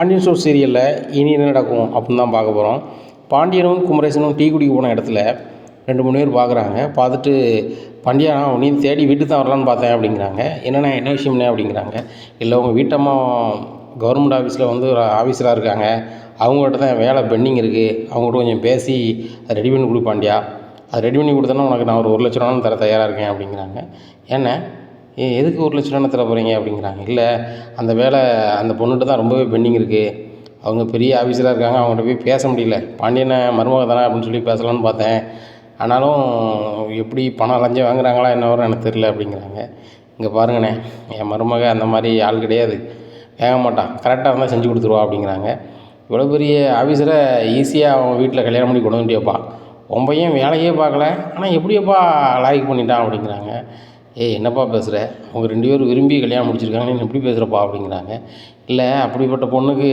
Pandian store சீரியலில் இனி என்ன நடக்கும் அப்படின்னு தான் பார்க்க போகிறோம். பாண்டியனும் குமரேசனும் டீ குடிக்க போன இடத்துல 2-3 பேர் பார்க்குறாங்க. பார்த்துட்டு, பாண்டியா நீ தேடி வீட்டுக்கு தான் வரலான்னு பார்த்தேன் அப்படிங்கிறாங்க. என்னண்ணே என்ன விஷயம்ண்ணே அப்படிங்கிறாங்க. இல்லை உங்கள் வீட்டம்மா கவர்மெண்ட் ஆஃபீஸில் வந்து ஒரு ஆஃபீஸராக இருக்காங்க, அவங்ககிட்ட தான் வேலை பெண்டிங் இருக்குது, அவங்ககிட்ட கொஞ்சம் பேசி அதை ரெடி பண்ணி கொடு பாண்டியா, அதை ரெடி பண்ணி கொடுத்தோன்னா உனக்கு நான் ஒரு 1,00,000 ரூபான்னு தர தயாராக இருக்கேன் அப்படிங்கிறாங்க. ஏண்ணே எதுக்கு 1,00,000 ரூபா தர போகிறீங்க அப்படிங்கிறாங்க. இல்லை அந்த வேலை அந்த பொண்ணுகிட்ட தான் ரொம்பவே பெண்டிங் இருக்குது, அவங்க பெரிய ஆஃபீஸராக இருக்காங்க, அவங்கள்ட்ட போய் பேச முடியல, பாண்டியனை மருமக தானே அப்படின்னு சொல்லி பேசலான்னு பார்த்தேன், ஆனாலும் எப்படி பணம் லஞ்சம் வாங்குறாங்களா என்ன வரும் எனக்கு தெரில அப்படிங்கிறாங்க. இங்கே பாருங்கண்ணே, என் மருமக அந்த மாதிரி ஆள் கிடையாது, வேக மாட்டான், கரெக்டாக இருந்தால் செஞ்சு கொடுத்துருவா அப்படிங்கிறாங்க. இவ்வளோ பெரிய ஆஃபீஸரை ஈஸியாக அவன் வீட்டில் கல்யாணம் பண்ணி கொண்டு வந்துட்டியப்பா, உன் பையன் வேலையே பார்க்கல, ஆனால் எப்படியப்பா லாய்க்கு பண்ணிட்டான் அப்படிங்கிறாங்க. என்னப்பா பேசுகிற, அவங்க 2 பேரும் விரும்பி கல்யாணம் முடிச்சிருக்காங்க, நீ எப்படி பேசுகிறப்பா அப்படிங்கிறாங்க. இல்லை அப்படிப்பட்ட பொண்ணுக்கு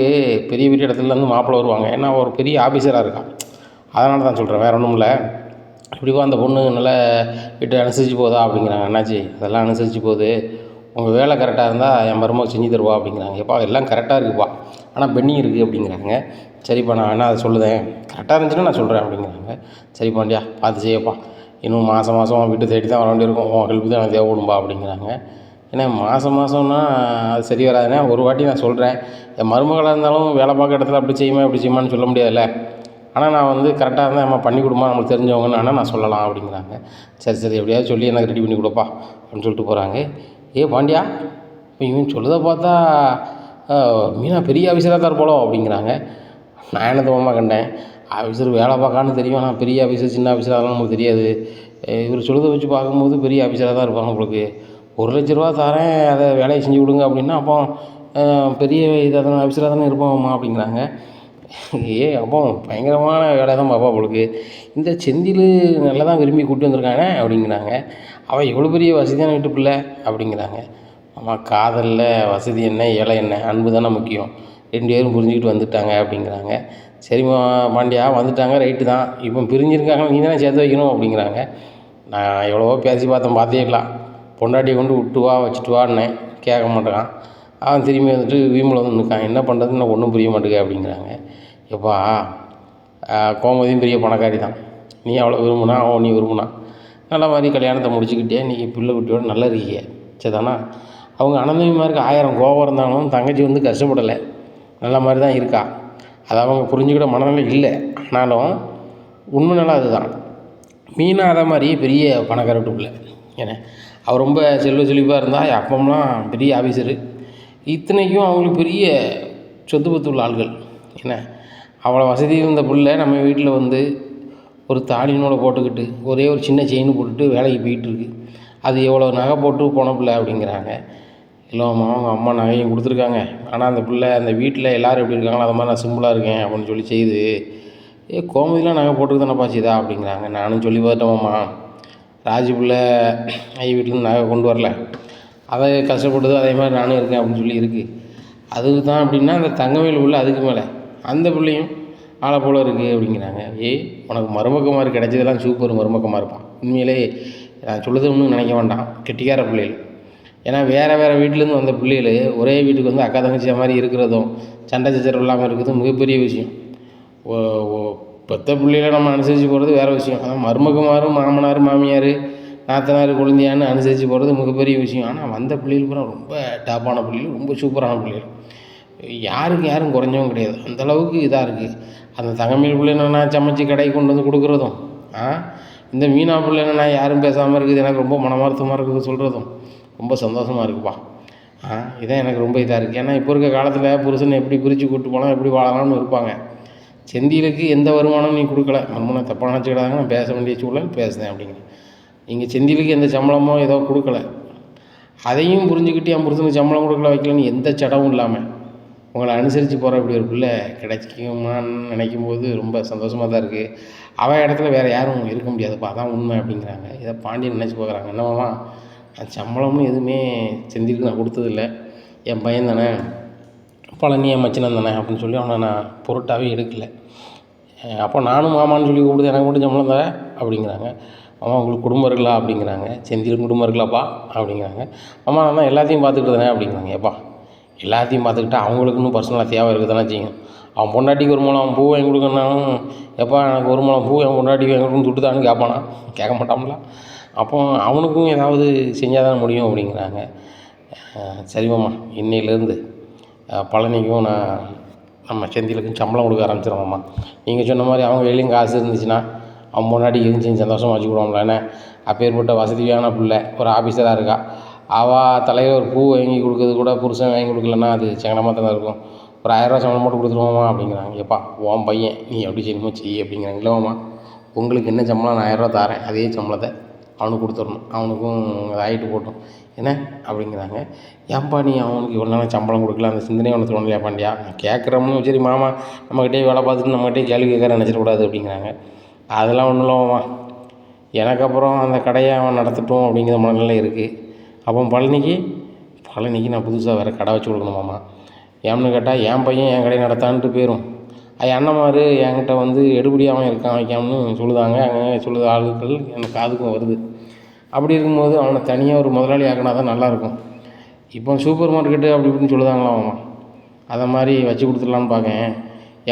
பெரிய பெரிய இடத்துலேருந்து மாப்பிள்ளை வருவாங்க, ஏன்னா ஒரு பெரிய ஆஃபீஸராக இருக்கான், அதனால தான் சொல்கிறேன், வேறு ஒன்றும் இல்லை. இப்படிப்பா அந்த பொண்ணு நல்லா வீட்டை அனுசரித்து போதா அப்படிங்கிறாங்க. என்னாச்சு, அதெல்லாம் அனுசரித்து போகுது, உங்கள் வேலை கரெக்டாக இருந்தால் என் மருமக செஞ்சு தருவா அப்படிங்கிறாங்க. எப்பா எல்லாம் கரெக்டாக இருக்குப்பா, ஆனால் பெண்டிங் இருக்குது அப்படிங்கிறாங்க. சரிப்பா நான் வேணா அதை சொல்லுதேன், கரெக்டாக இருந்துச்சுன்னா நான் சொல்கிறேன் அப்படிங்கிறாங்க. சரி பாண்டியா பார்த்து செய்யப்பா, இன்னும் மாதம் வீட்டை தேடி தான் வர வேண்டியிருக்கும், உன் ஹெல்ப் தான் எனக்கு தேவைப்படும்பா அப்படிங்கிறாங்க. ஏன்னா மாதம்னா அது சரி வராதுண்ணே, ஒரு வாட்டி நான் சொல்கிறேன், என் மருமகளாக இருந்தாலும் வேலை பார்க்குற இடத்துல அப்படி செய்யுமா இப்படி செய்யுமான்னு சொல்ல முடியாதுல்ல, ஆனால் நான் வந்து கரெக்டாக இருந்தால் நம்ம பண்ணி கொடுமா, நம்மளுக்கு தெரிஞ்சவங்கன்னு ஆனால் நான் சொல்லலாம் அப்படிங்கிறாங்க. சரி எப்படியாவது சொல்லி எனக்கு ரெடி பண்ணி கொடுப்பா அப்படின்னு சொல்லிட்டு போகிறாங்க. பாண்டியா இப்போ இவன் சொல்லுதை பார்த்தா மீனா பெரிய ஆஃபீஸராக தான் இருப்பாளோ அப்படிங்கிறாங்க. நான் என்ன தோமா கண்டேன், ஆஃபீஸர் வேலை பார்க்கான்னு தெரியும், ஆனால் பெரிய ஆஃபீஸர் சின்ன ஆஃபீஸர் அதெல்லாம் நமக்கு தெரியாது, இவர் சொல்லுதை வச்சு பார்க்கும்போது பெரிய ஆஃபீஸராக தான் இருப்பாங்க உங்களுக்கு, 1,00,000 ரூபா தரேன் அதை வேலையை செஞ்சு கொடுங்க அப்படின்னா அப்போ பெரிய இதாக தானே ஆஃபீஸராக தானே இருப்பாங்கம்மா அப்படிங்கிறாங்க. அப்போ பயங்கரமான வேலை தான் பாப்பா உங்களுக்கு, இந்த செந்தில் நல்லா தான் விரும்பி கூப்பிட்டு வந்திருக்கானே அப்படிங்கிறாங்க. அவள் எவ்வளோ பெரிய வசதியான வீட்டு பிள்ளை அப்படிங்கிறாங்க. ஆமாம், காதலில் வசதி என்ன ஏழை என்ன, அன்பு தானே முக்கியம், 2 பேரும் புரிஞ்சுக்கிட்டு வந்துட்டாங்க அப்படிங்கிறாங்க. சரிம்மா பாண்டியா வந்துட்டாங்க ரைட்டு தான், இப்போ பிரிஞ்சிருக்காங்க, நீ தானே சேர்த்து வைக்கணும் அப்படிங்கிறாங்க. நான் எவ்வளவோ பேசி பார்த்தேன், பார்த்துக்கலாம், பொண்டாட்டியை கொண்டு விட்டு வா வச்சுட்டு வான்னேன், கேட்க மாட்டேங்கான், அவன் திரும்பி வந்துட்டு வீம்பில் வந்து நிற்கான், என்ன பண்ணுறதுன்னு நான் ஒன்றும் புரிய மாட்டேங்க அப்படிங்கிறாங்க. எப்பா கோமதியும் பெரிய பணக்காரி தான், நீ அவ்வளோ விரும்புனா அவன் நீ விரும்புனா நல்ல மாதிரி கல்யாணத்தை முடிச்சுக்கிட்டே நீ பிள்ளை குட்டியோடு நல்லா இருக்கீங்க சரிதானா. அவங்க அனந்தமிமாருக்கு 1000 கோபம் இருந்தாலும் தங்கச்சி வந்து கஷ்டப்படலை, நல்ல மாதிரி தான் இருக்கா, அதை அவங்க புரிஞ்சுக்கிட்ட மனநிலை இல்லை, ஆனாலும் உண்மை நல்லா அதுதான். மீனா அதை மாதிரி பெரிய பணக்கார வீட்டு பிள்ளை, ஏன்னா அவர் ரொம்ப செல்வ செழிப்பாக இருந்தால் அப்பம்லாம் பெரிய ஆஃபீஸரு, இத்தனைக்கும் அவங்களுக்கு பெரிய சொத்து பத்து உள்ள ஆள்கள், ஏன்னா அவ்வளோ வசதி இருந்த பிள்ளை நம்ம வீட்டில் வந்து ஒரு தாலினோட போட்டுக்கிட்டு ஒரே ஒரு சின்ன செயின் போட்டுட்டு வேலைக்கு போயிட்டுருக்கு, அது எவ்வளோ நகை போட்டு போன பிள்ளை அப்படிங்கிறாங்க. இல்லைம்மா அவங்க அம்மா நகையும் கொடுத்துருக்காங்க, ஆனால் அந்த பிள்ளை அந்த வீட்டில் எல்லோரும் எப்படி இருக்காங்களோ அது மாதிரி நான் சிம்பிளாக இருக்கேன் அப்படின்னு சொல்லி செய்யுது. கோமதிலாம் நகை போட்டுக்கு தானே பாய்ச்சிதா அப்படிங்கிறாங்க. நானும் சொல்லி பார்த்துட்டோம்மா, ராஜி பிள்ளை வீட்டிலேருந்து நகை கொண்டு வரல, அதை கஷ்டப்படுது, அதே மாதிரி நானும் இருக்கேன் அப்படின்னு சொல்லி இருக்குது, அதுக்கு தான் அப்படின்னா அந்த தங்கமயில் பிள்ளை அதுக்கு மேலே அந்த பிள்ளையும் ஆளை போல் இருக்குது அப்படிங்கிறாங்க. உனக்கு மருமக்கமாறு கிடைச்சதெல்லாம் சூப்பர் மருமக்கமாக இருப்பான், உண்மையிலே நான் சொல்லுறது ஒன்றும் நினைக்க வேண்டாம், கெட்டிக்கார பிள்ளைகள், ஏன்னா வேறு வீட்டிலேருந்து வந்த பிள்ளைகள் ஒரே வீட்டுக்கு வந்து அக்கா தங்கச்சி மாதிரி இருக்கிறதும் சண்டை சச்சரவு இல்லாமல் இருக்கிறதும் மிகப்பெரிய விஷயம். பெத்த பிள்ளைகளை நம்ம அனுசரித்து போகிறது வேறு விஷயம், ஆனால் மருமகமாரும் மாமனார் மாமியார் நாத்தனார் குழந்தையான்னு அனுசரித்து போகிறது மிகப்பெரிய விஷயம். ஆனால் வந்த பிள்ளைகள் பூரா ரொம்ப டாப்பான பிள்ளைகள், ரொம்ப சூப்பரான பிள்ளைகள், யாரும் குறைஞ்சவும் கிடையாது, அந்தளவுக்கு இதாக இருக்குது. அந்த தங்கமயில் பிள்ளை என்னென்னா சமைச்சி கடைக்கு கொண்டு வந்து கொடுக்குறதும், இந்த மீனா பிள்ளை என்னென்னா யாரும் பேசாமல் இருக்குது, எனக்கு ரொம்ப மனமார்த்தமாக இருக்குது சொல்கிறதும் ரொம்ப சந்தோஷமாக இருக்குப்பா. இதான் எனக்கு ரொம்ப இதாக இருக்குது. ஏன்னா இப்போ இருக்க காலத்தில் புருஷனை எப்படி பிரித்து கூப்பிட்டு போனால் எப்படி வாழலாம்னு இருப்பாங்க. செந்திலுக்கு எந்த வருமானமும் நீ கொடுக்கல, மர்மனை தப்பாக நினச்சிக்கிடாங்க, நான் பேச வேண்டிய சூழல் பேசுகிறேன் அப்படிங்கிற, நீங்கள் செந்திலுக்கு எந்த சம்பளமோ ஏதோ கொடுக்கல, அதையும் புரிஞ்சுக்கிட்டு என் புருஷனுக்கு சம்பளம் கொடுக்கல வைக்கலன்னு எந்த சடவும் இல்லாமல் உங்களை அனுசரித்து போகிற இப்படி ஒரு பிள்ளை கிடைக்குமான்னு நினைக்கும் போது ரொம்ப சந்தோஷமாக தான் இருக்குது. அவன் இடத்துல வேறு யாரும் இருக்க முடியாதுப்பா, அதான் உண்மை அப்படிங்கிறாங்க. இதை பாண்டியன் நினச்சி பார்க்குறாங்க. என்னவாமா நான் சம்பளம்னு எதுவுமே செந்திலுக்கு நான் கொடுத்ததில்ல, என் பையன் தானே, பழனி என் மச்சினன் தானே அப்படின்னு சொல்லி அவனை நான் பொருட்டாகவே எடுக்கலை, அப்போ நானும் மாமான்னு சொல்லி கூப்பிடுது, எனக்கு மட்டும் சம்பளம் தரேன் அப்படிங்கிறாங்க. அம்மா உங்களுக்கு குடும்பம் இருக்கலாம் அப்படிங்கிறாங்க. செந்திலும் குடும்பம் இருக்கலாப்பா அப்படிங்கிறாங்க. அம்மா நான் எல்லாத்தையும் பார்த்துக்கிட்டு தானே அப்படிங்கிறாங்க. ஏப்பா எல்லாத்தையும் பார்த்துக்கிட்டா அவங்களுக்குன்னு பர்சனலாக தேவை இருக்க தானே செய்யும். அவன் பொண்டாட்டிக்கு ஒரு முழம் பூ வாங்கி கொடுக்கணுன்னாலும் எப்பா எனக்கு ஒரு முழம் பூ என் பொண்டாட்டிக்கு வாங்கி கொடுக்கணும்னு துட்டுதான்னு கேட்பானா? கேட்க மாட்டான்ல. அப்போ அவனுக்கும் ஏதாவது செஞ்சால் தானே முடியும் அப்படிங்கிறாங்க. சரிமாம்மா, இன்னையிலேருந்து பழனிக்கும் நம்ம செந்திலுக்கும் சம்பளம் கொடுக்க ஆரம்பிச்சிடுவோம்மா. நீங்கள் சொன்ன மாதிரி அவங்க வெளியும் காசு இருந்துச்சுன்னா அவன் பொண்டாட்டிக்கு இருந்துச்சு சந்தோஷமாக வச்சுக்கிடுவோம்ல. ஏன்னா அப்பேற்பட்ட வசதியான பிள்ளை ஒரு ஆஃபீஸராக இருக்கா. அவள் தலையில் ஒரு பூ வாங்கி கொடுக்குறது கூட புருஷன் வாங்கி கொடுக்கலன்னா அது சங்கடமாக தானே இருக்கும். ஒரு 1000 சம்பளம் போட்டு கொடுத்துருவோம்மா அப்படிங்கிறாங்க. எப்பா உன் பையன் நீ எப்படி செய்யணுமோ செய்ய அப்படிங்கிறாங்க. இல்லைவாம்மா, உங்களுக்கு என்ன சம்பளம் நான் 1000 தரேன், அதே சம்பளத்தை அவனுக்கு கொடுத்துடணும், அவனுக்கும் அதை ஆகிட்டு போட்டோம் என்ன அப்படிங்கிறாங்க. ஏன்பா நீ அவனுக்கு இவ்வளோ நாள் சம்பளம் கொடுக்கல, அந்த சிந்தனை அவனுக்கு தோணலையா பாண்டியா? நான் கேட்குறோம்னு சரி மாமா நம்மகிட்டே வேலை பார்த்துட்டு நம்மகிட்டே கேள்வி கேட்குற நினச்சிடக்கூடாது அப்படிங்கிறாங்க. அதெல்லாம் ஒன்றும் இல்லைவாம்மா, எனக்கு அப்புறம் அந்த கடையை அவன் நடத்தட்டும் அப்படிங்கிற மனநிலை இருக்குது. அப்போ பழனிக்கு நான் புதுசாக வேறு கடை வச்சு கொடுக்கணுமாம்மா. ஏன்னு கேட்டால் என் பையன் என் கடையை நடத்தான்ட்டு போயிடும். அண்ணன்மார் என்கிட்ட வந்து எடுபடியாகவும் இருக்கான் வைக்காமனு சொல்லுதாங்க. அங்கே சொல்லுது ஆளுக்கள் எனக்கு காதுக்கும் வருது. அப்படி இருக்கும்போது அவனை தனியாக ஒரு முதலாளி ஆக்கினா தான் நல்லாயிருக்கும். இப்போ சூப்பர் மார்க்கெட்டு அப்படி இப்படின்னு சொல்லுதாங்களாம்மா, அதை மாதிரி வச்சு கொடுத்துடலான்னு பார்க்கேன்.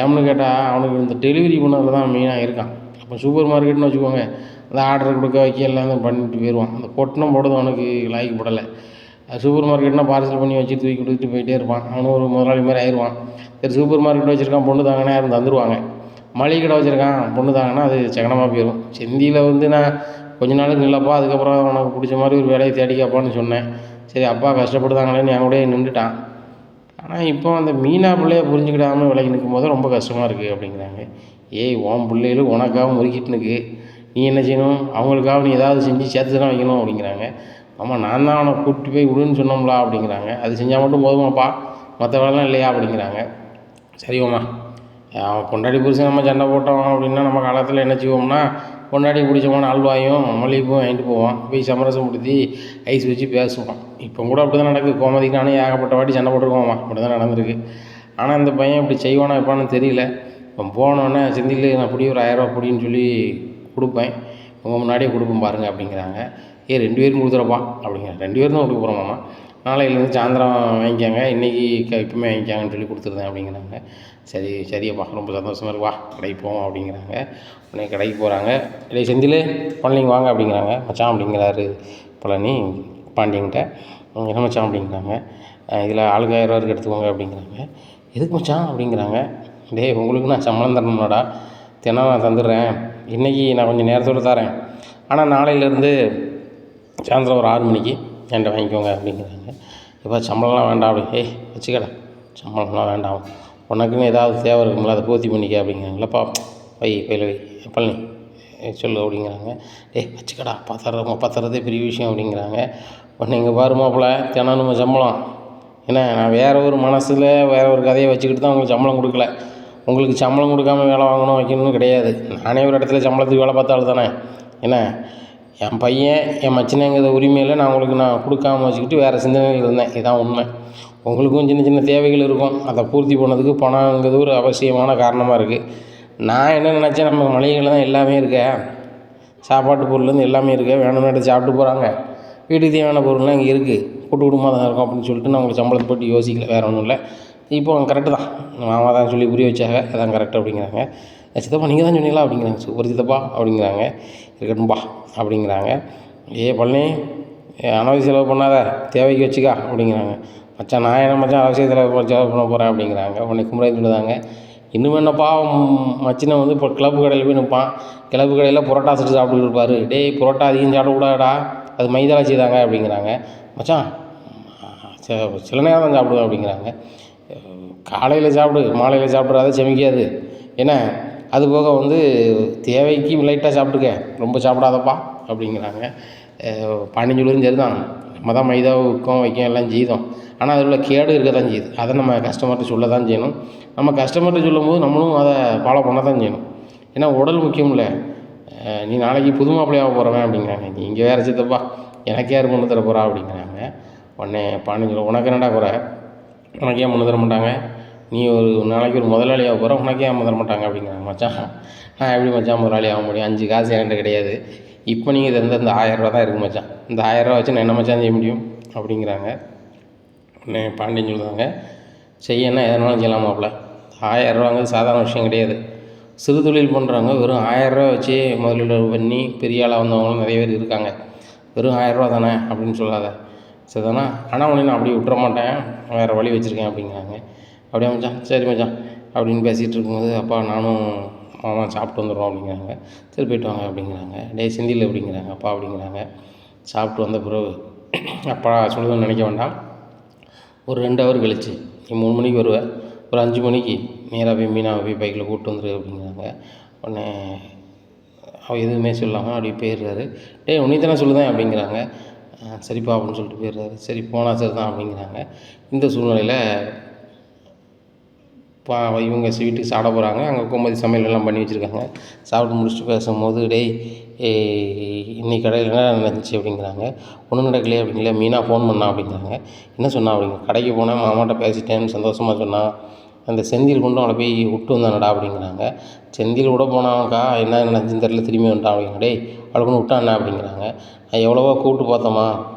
ஏன்னு கேட்டால் அவனுக்கு இந்த டெலிவரி பண்ணதில் தான் மெயினாக இருக்கான். அப்போ சூப்பர் மார்க்கெட்னு வச்சுக்கோங்க, அந்த ஆர்டர் கொடுக்க வைக்க எல்லாம் பண்ணிட்டு போயிடுவான். அந்த பொட்டணம் போடுறது அவனுக்கு லாய்க்கப்படலை. சூப்பர் மார்க்கெட்னால் பார்சல் பண்ணி வச்சு தூக்கி கொடுத்துட்டு போயிட்டே இருப்பான். அவனும் ஒரு முதலாளி மாதிரி ஆயிடுவான். சரி சூப்பர் மார்க்கெட் வச்சுருக்கான், பொண்ணு தாங்கன்னா யாரும் தந்துடுவாங்க. மளிகை கடை வச்சுருக்கான், பொண்ணு தாங்கன்னா அது சகனமாக போயிடும். செந்தியில் வந்து நான் கொஞ்ச நாளுக்கு நில்லப்பா, அதுக்கப்புறம் உனக்கு பிடிச்ச மாதிரி ஒரு வேலையை தேடிக்காப்பான்னு சொன்னேன். சரி அப்பா கஷ்டப்படுதாங்களேன்னு என் கூட நின்றுட்டான். ஆனால் இப்போ அந்த மீனா பிள்ளைய புரிஞ்சுக்கிடாமல் விலைக்கு நிற்கும் போது ரொம்ப கஷ்டமாக இருக்குது அப்படிங்கிறாங்க. ஏய் உன் பிள்ளைகளும் உனக்காக முறுக்கிட்டு நிற்கு, நீ என்ன செய்யணும், அவங்களுக்காக நீ ஏதாவது செஞ்சு சேர்த்து தான் வைக்கணும் அப்படிங்கிறாங்க. ஆமாம், நான் தான் அவனை கூப்பிட்டு போய் விடுன்னு சொன்னோம்லா அப்படிங்கிறாங்க. அது செஞ்சால் மட்டும் போதுமாப்பா, மற்ற வேலைலாம் இல்லையா அப்படிங்கிறாங்க. சரிவாம்மா, அவன் பொண்டாடி புருஷன் நம்ம சண்டை போட்டோம் அப்படின்னா நம்ம காலத்தில் என்ன செய்வோம்னா பொண்டாடி பிடிச்சவன அல்வாயும் மல்லிகைப்பூவும் வாங்கிட்டு போவான், போய் சமரசப்படுத்தி ஐஸ் வச்சு பேசுவான். இப்போ கூட அப்படி தான் நடக்குது. கோமதிக்கு நானே ஏகப்பட்ட வாட்டி சண்டை போட்டுருக்கோம்மா, அப்படி தான் நடந்திருக்கு. ஆனால் இந்த பையன் இப்படி செய்வானா எப்பான்னு தெரியல. இப்போ போனோடனே செந்தில் நான் அப்படி ஒரு 1000 பொடின்னு சொல்லி கொடுப்பேன், உங்கள் முன்னாடியே கொடுப்போம் பாருங்கள் அப்படிங்கிறாங்க. 2 பேரும் கொடுத்துறப்பா அப்படிங்கிறாங்க. 2 பேரும் தான் கொடுக்க போகிறோம்மா, நாளையிலேருந்து சாயந்தரம் வாங்கிக்காங்க, இன்றைக்கி இப்போமே வாங்கிக்காங்கன்னு சொல்லி கொடுத்துருந்தேன் அப்படிங்கிறாங்க. சரியப்பா ரொம்ப சந்தோஷமாக இருக்கு, வா கடைக்கு போவோம் அப்படிங்கிறாங்க. உடனே கடைக்கு போகிறாங்க. இல்லை செந்தில் பழனிக்கு வாங்க அப்படிங்கிறாங்க. மச்சான் அப்படிங்கிறாரு பழனி பாண்டியன்கிட்ட. என்ன மச்சான் அப்படிங்கிறாங்க. இதில் ஆளுக்கு 1000 ரூபாய்க்கு எடுத்துக்கோங்க அப்படிங்கிறாங்க. எதுக்கு மச்சான் அப்படிங்கிறாங்க. டேய் உங்களுக்கு நான் சம்பளம் தரணும்னாடா, தினம் நான் தந்துடுறேன், இன்றைக்கி நான் கொஞ்சம் நேரத்தோடு தரேன், ஆனால் நாளையிலேருந்து சாயந்தரம் ஒரு 6 மணிக்கு என்கிட்ட வாங்கிக்கோங்க அப்படிங்கிறாங்க. இப்போ சம்பளம்லாம் வேண்டாம் அப்படி, வச்சுக்கடா சம்பளம்லாம் வேண்டாம், உனக்குன்னு ஏதாவது தேவை இருக்குங்களா அதை பூர்த்தி பண்ணிக்க அப்படிங்கிறாங்க. இல்லைப்பா பையில் பழனி சொல்லு அப்படிங்கிறாங்க. வச்சுக்கடா பத்துறதே பெரிய விஷயம் அப்படிங்கிறாங்க. உடனே இங்கே பாருமாப்பில் தினம் நம்ம சம்பளம் ஏன்னா நான் வேறு ஒரு மனசில் வேறு ஒரு கதையை வச்சுக்கிட்டு தான் உங்களுக்கு சம்பளம் கொடுக்கல. உங்களுக்கு சம்பளம் கொடுக்காம வேலை வாங்கணும் வைக்கணும்னு கிடையாது. நானே ஒரு இடத்துல சம்பளத்துக்கு வேலை பார்த்தாலும் தானே. ஏன்னா என் பையன் என் மச்சினங்கிற உரிமையில் நான் உங்களுக்கு கொடுக்காம வச்சுக்கிட்டு வேறு சிந்தனையில் இருந்தேன். இதுதான் உண்மை. உங்களுக்கும் சின்ன சின்ன தேவைகள் இருக்கும், அதை பூர்த்தி பண்ணதுக்கு பணங்கிறது ஒரு அவசியமான காரணமாக இருக்குது. நான் என்ன நினச்சேன், நம்ம மளிகையில் தான் எல்லாமே இருக்க, சாப்பாட்டு பொருள்லேருந்து எல்லாமே இருக்குது, வேணும்னு எடுத்து சாப்பிட்டு போகிறாங்க, வீட்டுக்கு தேவையான பொருள்லாம் இங்கே இருக்குது, கூட்டு குடும்பமாக தான் இருக்கும் அப்படின்னு சொல்லிட்டு நான் உங்களுக்கு சம்பளத்தை போட்டு யோசிக்கல, வேறு ஒன்றும் இல்லை. இப்போ கரெக்டு தான், மாமா தான் சொல்லி புரிய வச்சாங்க, அதான் கரெக்டு அப்படிங்கிறாங்க. சித்தப்பா நீங்கள் தான் சொன்னீங்களா அப்படிங்கிறாங்க. சூப்பர் சித்தப்பா அப்படிங்கிறாங்க. இருக்கட்டும்பா அப்படிங்கிறாங்க. பழனி அனாவசிய செலவு பண்ணாத, தேவைக்கு வச்சுக்கா அப்படிங்கிறாங்க. மச்சான் நான் என்ன மச்சான் அவசிய செலவு பண்ண போகிறேன் அப்படிங்கிறாங்க. உடனே குமரன் சொல்லுதாங்க, இன்னும் என்னப்பா மச்சினை வந்து இப்போ கிளப்பு கடையில் போய் நிற்பான், கிளப்பு கடையில் புரோட்டா செட்டு சாப்பிட்டுட்டு இருப்பார். புரோட்டா அதிகம் சாப்பிடக்கூடாதா, அது மைதாவில் செய்தாங்க அப்படிங்கிறாங்க. மச்சான் சில நேரம் தான் சாப்பிடுவேன் அப்படிங்கிறாங்க. காலையில் சாப்பிடு, மாலையில் சாப்பிட்றாத செமிக்காது, ஏன்னா அது போக வந்து தேவைக்கு லைட்டாக சாப்பிட்டுக்க, ரொம்ப சாப்பிடாதப்பா அப்படிங்கிறாங்க. பாண்டியஞ்சூரும் சரி தான், நம்ம தான் மைதாவை விற்கும் வைக்கும் எல்லாம் செய்தோம், ஆனால் அதில் உள்ள கேடு இருக்க தான் செய்யுது. அதை நம்ம கஸ்டமர்கிட்ட சொல்ல தான் செய்யணும். நம்ம கஸ்டமர்கிட்ட சொல்லும் போது நம்மளும் அதை ஃபாலோ பண்ண தான் செய்யணும். ஏன்னா உடல் முக்கியம் இல்லை. நீ நாளைக்கு புது மாப்பிள்ளையாக போகிறவன் அப்படிங்கிறாங்க. நீ இங்கே வேறு சித்தப்பா எனக்கு யார் பொண்ணு தர போகிறா அப்படிங்கிறாங்க. உடனே பாண்டியஞ்சூர் உனக்கு என்னடா குறை, உனக்கு ஏன் பொண்ணு தர மாட்டாங்க, நீ ஒரு நாளைக்கு ஒரு முதலாளியாக போகிற, உனக்கே ஏன் தர மாட்டாங்க அப்படிங்கிறாங்க. மச்சான் நான் எப்படி மச்சான் முதலாளி ஆக முடியும், 5 காசு என்கிட்ட கிடையாது, இப்போ நீங்கள் தந்த இந்த 1000 ரூபா தான் இருக்குது மச்சான், இந்த 1000 ரூபா வச்சு நான் என்ன மச்சான் செய்ய முடியும் அப்படிங்கிறாங்க. உடனே பாண்டியன் சொல்லுவாங்க, செய்யன்னா எதனாலும் செய்யலாமாப்ல, 1000 ரூபாங்கிறது சாதாரண விஷயம் கிடையாது. சிறு தொழில் பண்ணுறவங்க வெறும் 1000 ரூபா வச்சு முதலீடு பண்ணி பெரிய ஆளாக வந்தவங்களும் நிறைய பேர் இருக்காங்க. வெறும் 1000 ரூபா தானே அப்படின்னு சொல்லாத, சரிதானா, ஆனால் உடனே நான் அப்படி விட்டுற மாட்டேன், வேறு வழி வச்சுருக்கேன் அப்படிங்கிறாங்க. அப்படியே மச்சான், சரி மச்சான் அப்படின்னு பேசிகிட்டு இருக்கும்போது, அப்பா நானும் மாமா சாப்பிட்டு வந்துடுறோம் அப்படிங்கிறாங்க. சரி போய்ட்டு வாங்க அப்படிங்கிறாங்க. டேய் செந்தில் அப்படிங்கிறாங்க. அப்பா அப்படிங்கிறாங்க. சாப்பிட்டு வந்த பிறகு அப்பா சொல்லுதுன்னு நினைக்க வேண்டாம், ஒரு 2 ஹவர் கழிச்சு நீ 3 மணிக்கு வருவேன், ஒரு 5 மணிக்கு நேராக போய் மீனாவை போய் பைக்கில் கூப்பிட்டு வந்துரு அப்படிங்கிறாங்க. உடனே அவள் எதுவுமே சொல்லாமல் அப்படி போயிடுறாரு. டேய் உன்னை தானே சொல்லுதேன் அப்படிங்கிறாங்க. சரிப்பா அப்படின்னு சொல்லிட்டு போயிடுறாரு. சரி போனால் சரி தான் அப்படிங்கிறாங்க. இந்த சூழ்நிலையில் இவங்க வீட்டுக்கு சாப்பிட போகிறாங்க. அங்கே கோமதி சமையல் எல்லாம் பண்ணி வச்சுருக்காங்க. சாப்பிட்டு முடிச்சுட்டு பேசும்போது, டேய் இன்னைக்கு கடையில் என்ன நடந்துச்சு அப்படிங்கிறாங்க. ஒன்றும் நடக்கலையே அப்படிங்களா, மீனா ஃபோன் பண்ணா அப்படிங்கிறாங்க. என்ன சொன்னா அப்படிங்க, கடைக்கு போனேன், மாமாட்ட பேசிட்டேன்னு சந்தோஷமாக சொன்னான், அந்த செந்தில் கொண்டு அவளை போய் விட்டு வந்தானடா அப்படிங்கிறாங்க. செந்தில் விட போனாக்கா என்ன நடந்துச்சுன்னு தெரியல, திரும்பி வந்துட்டான் அப்படிங்க. டேய் அவளை கொண்டு விட்டான் அப்படிங்கிறாங்க. நான் எவ்வளவோ கூப்பிட்டு பார்த்தோம்மா,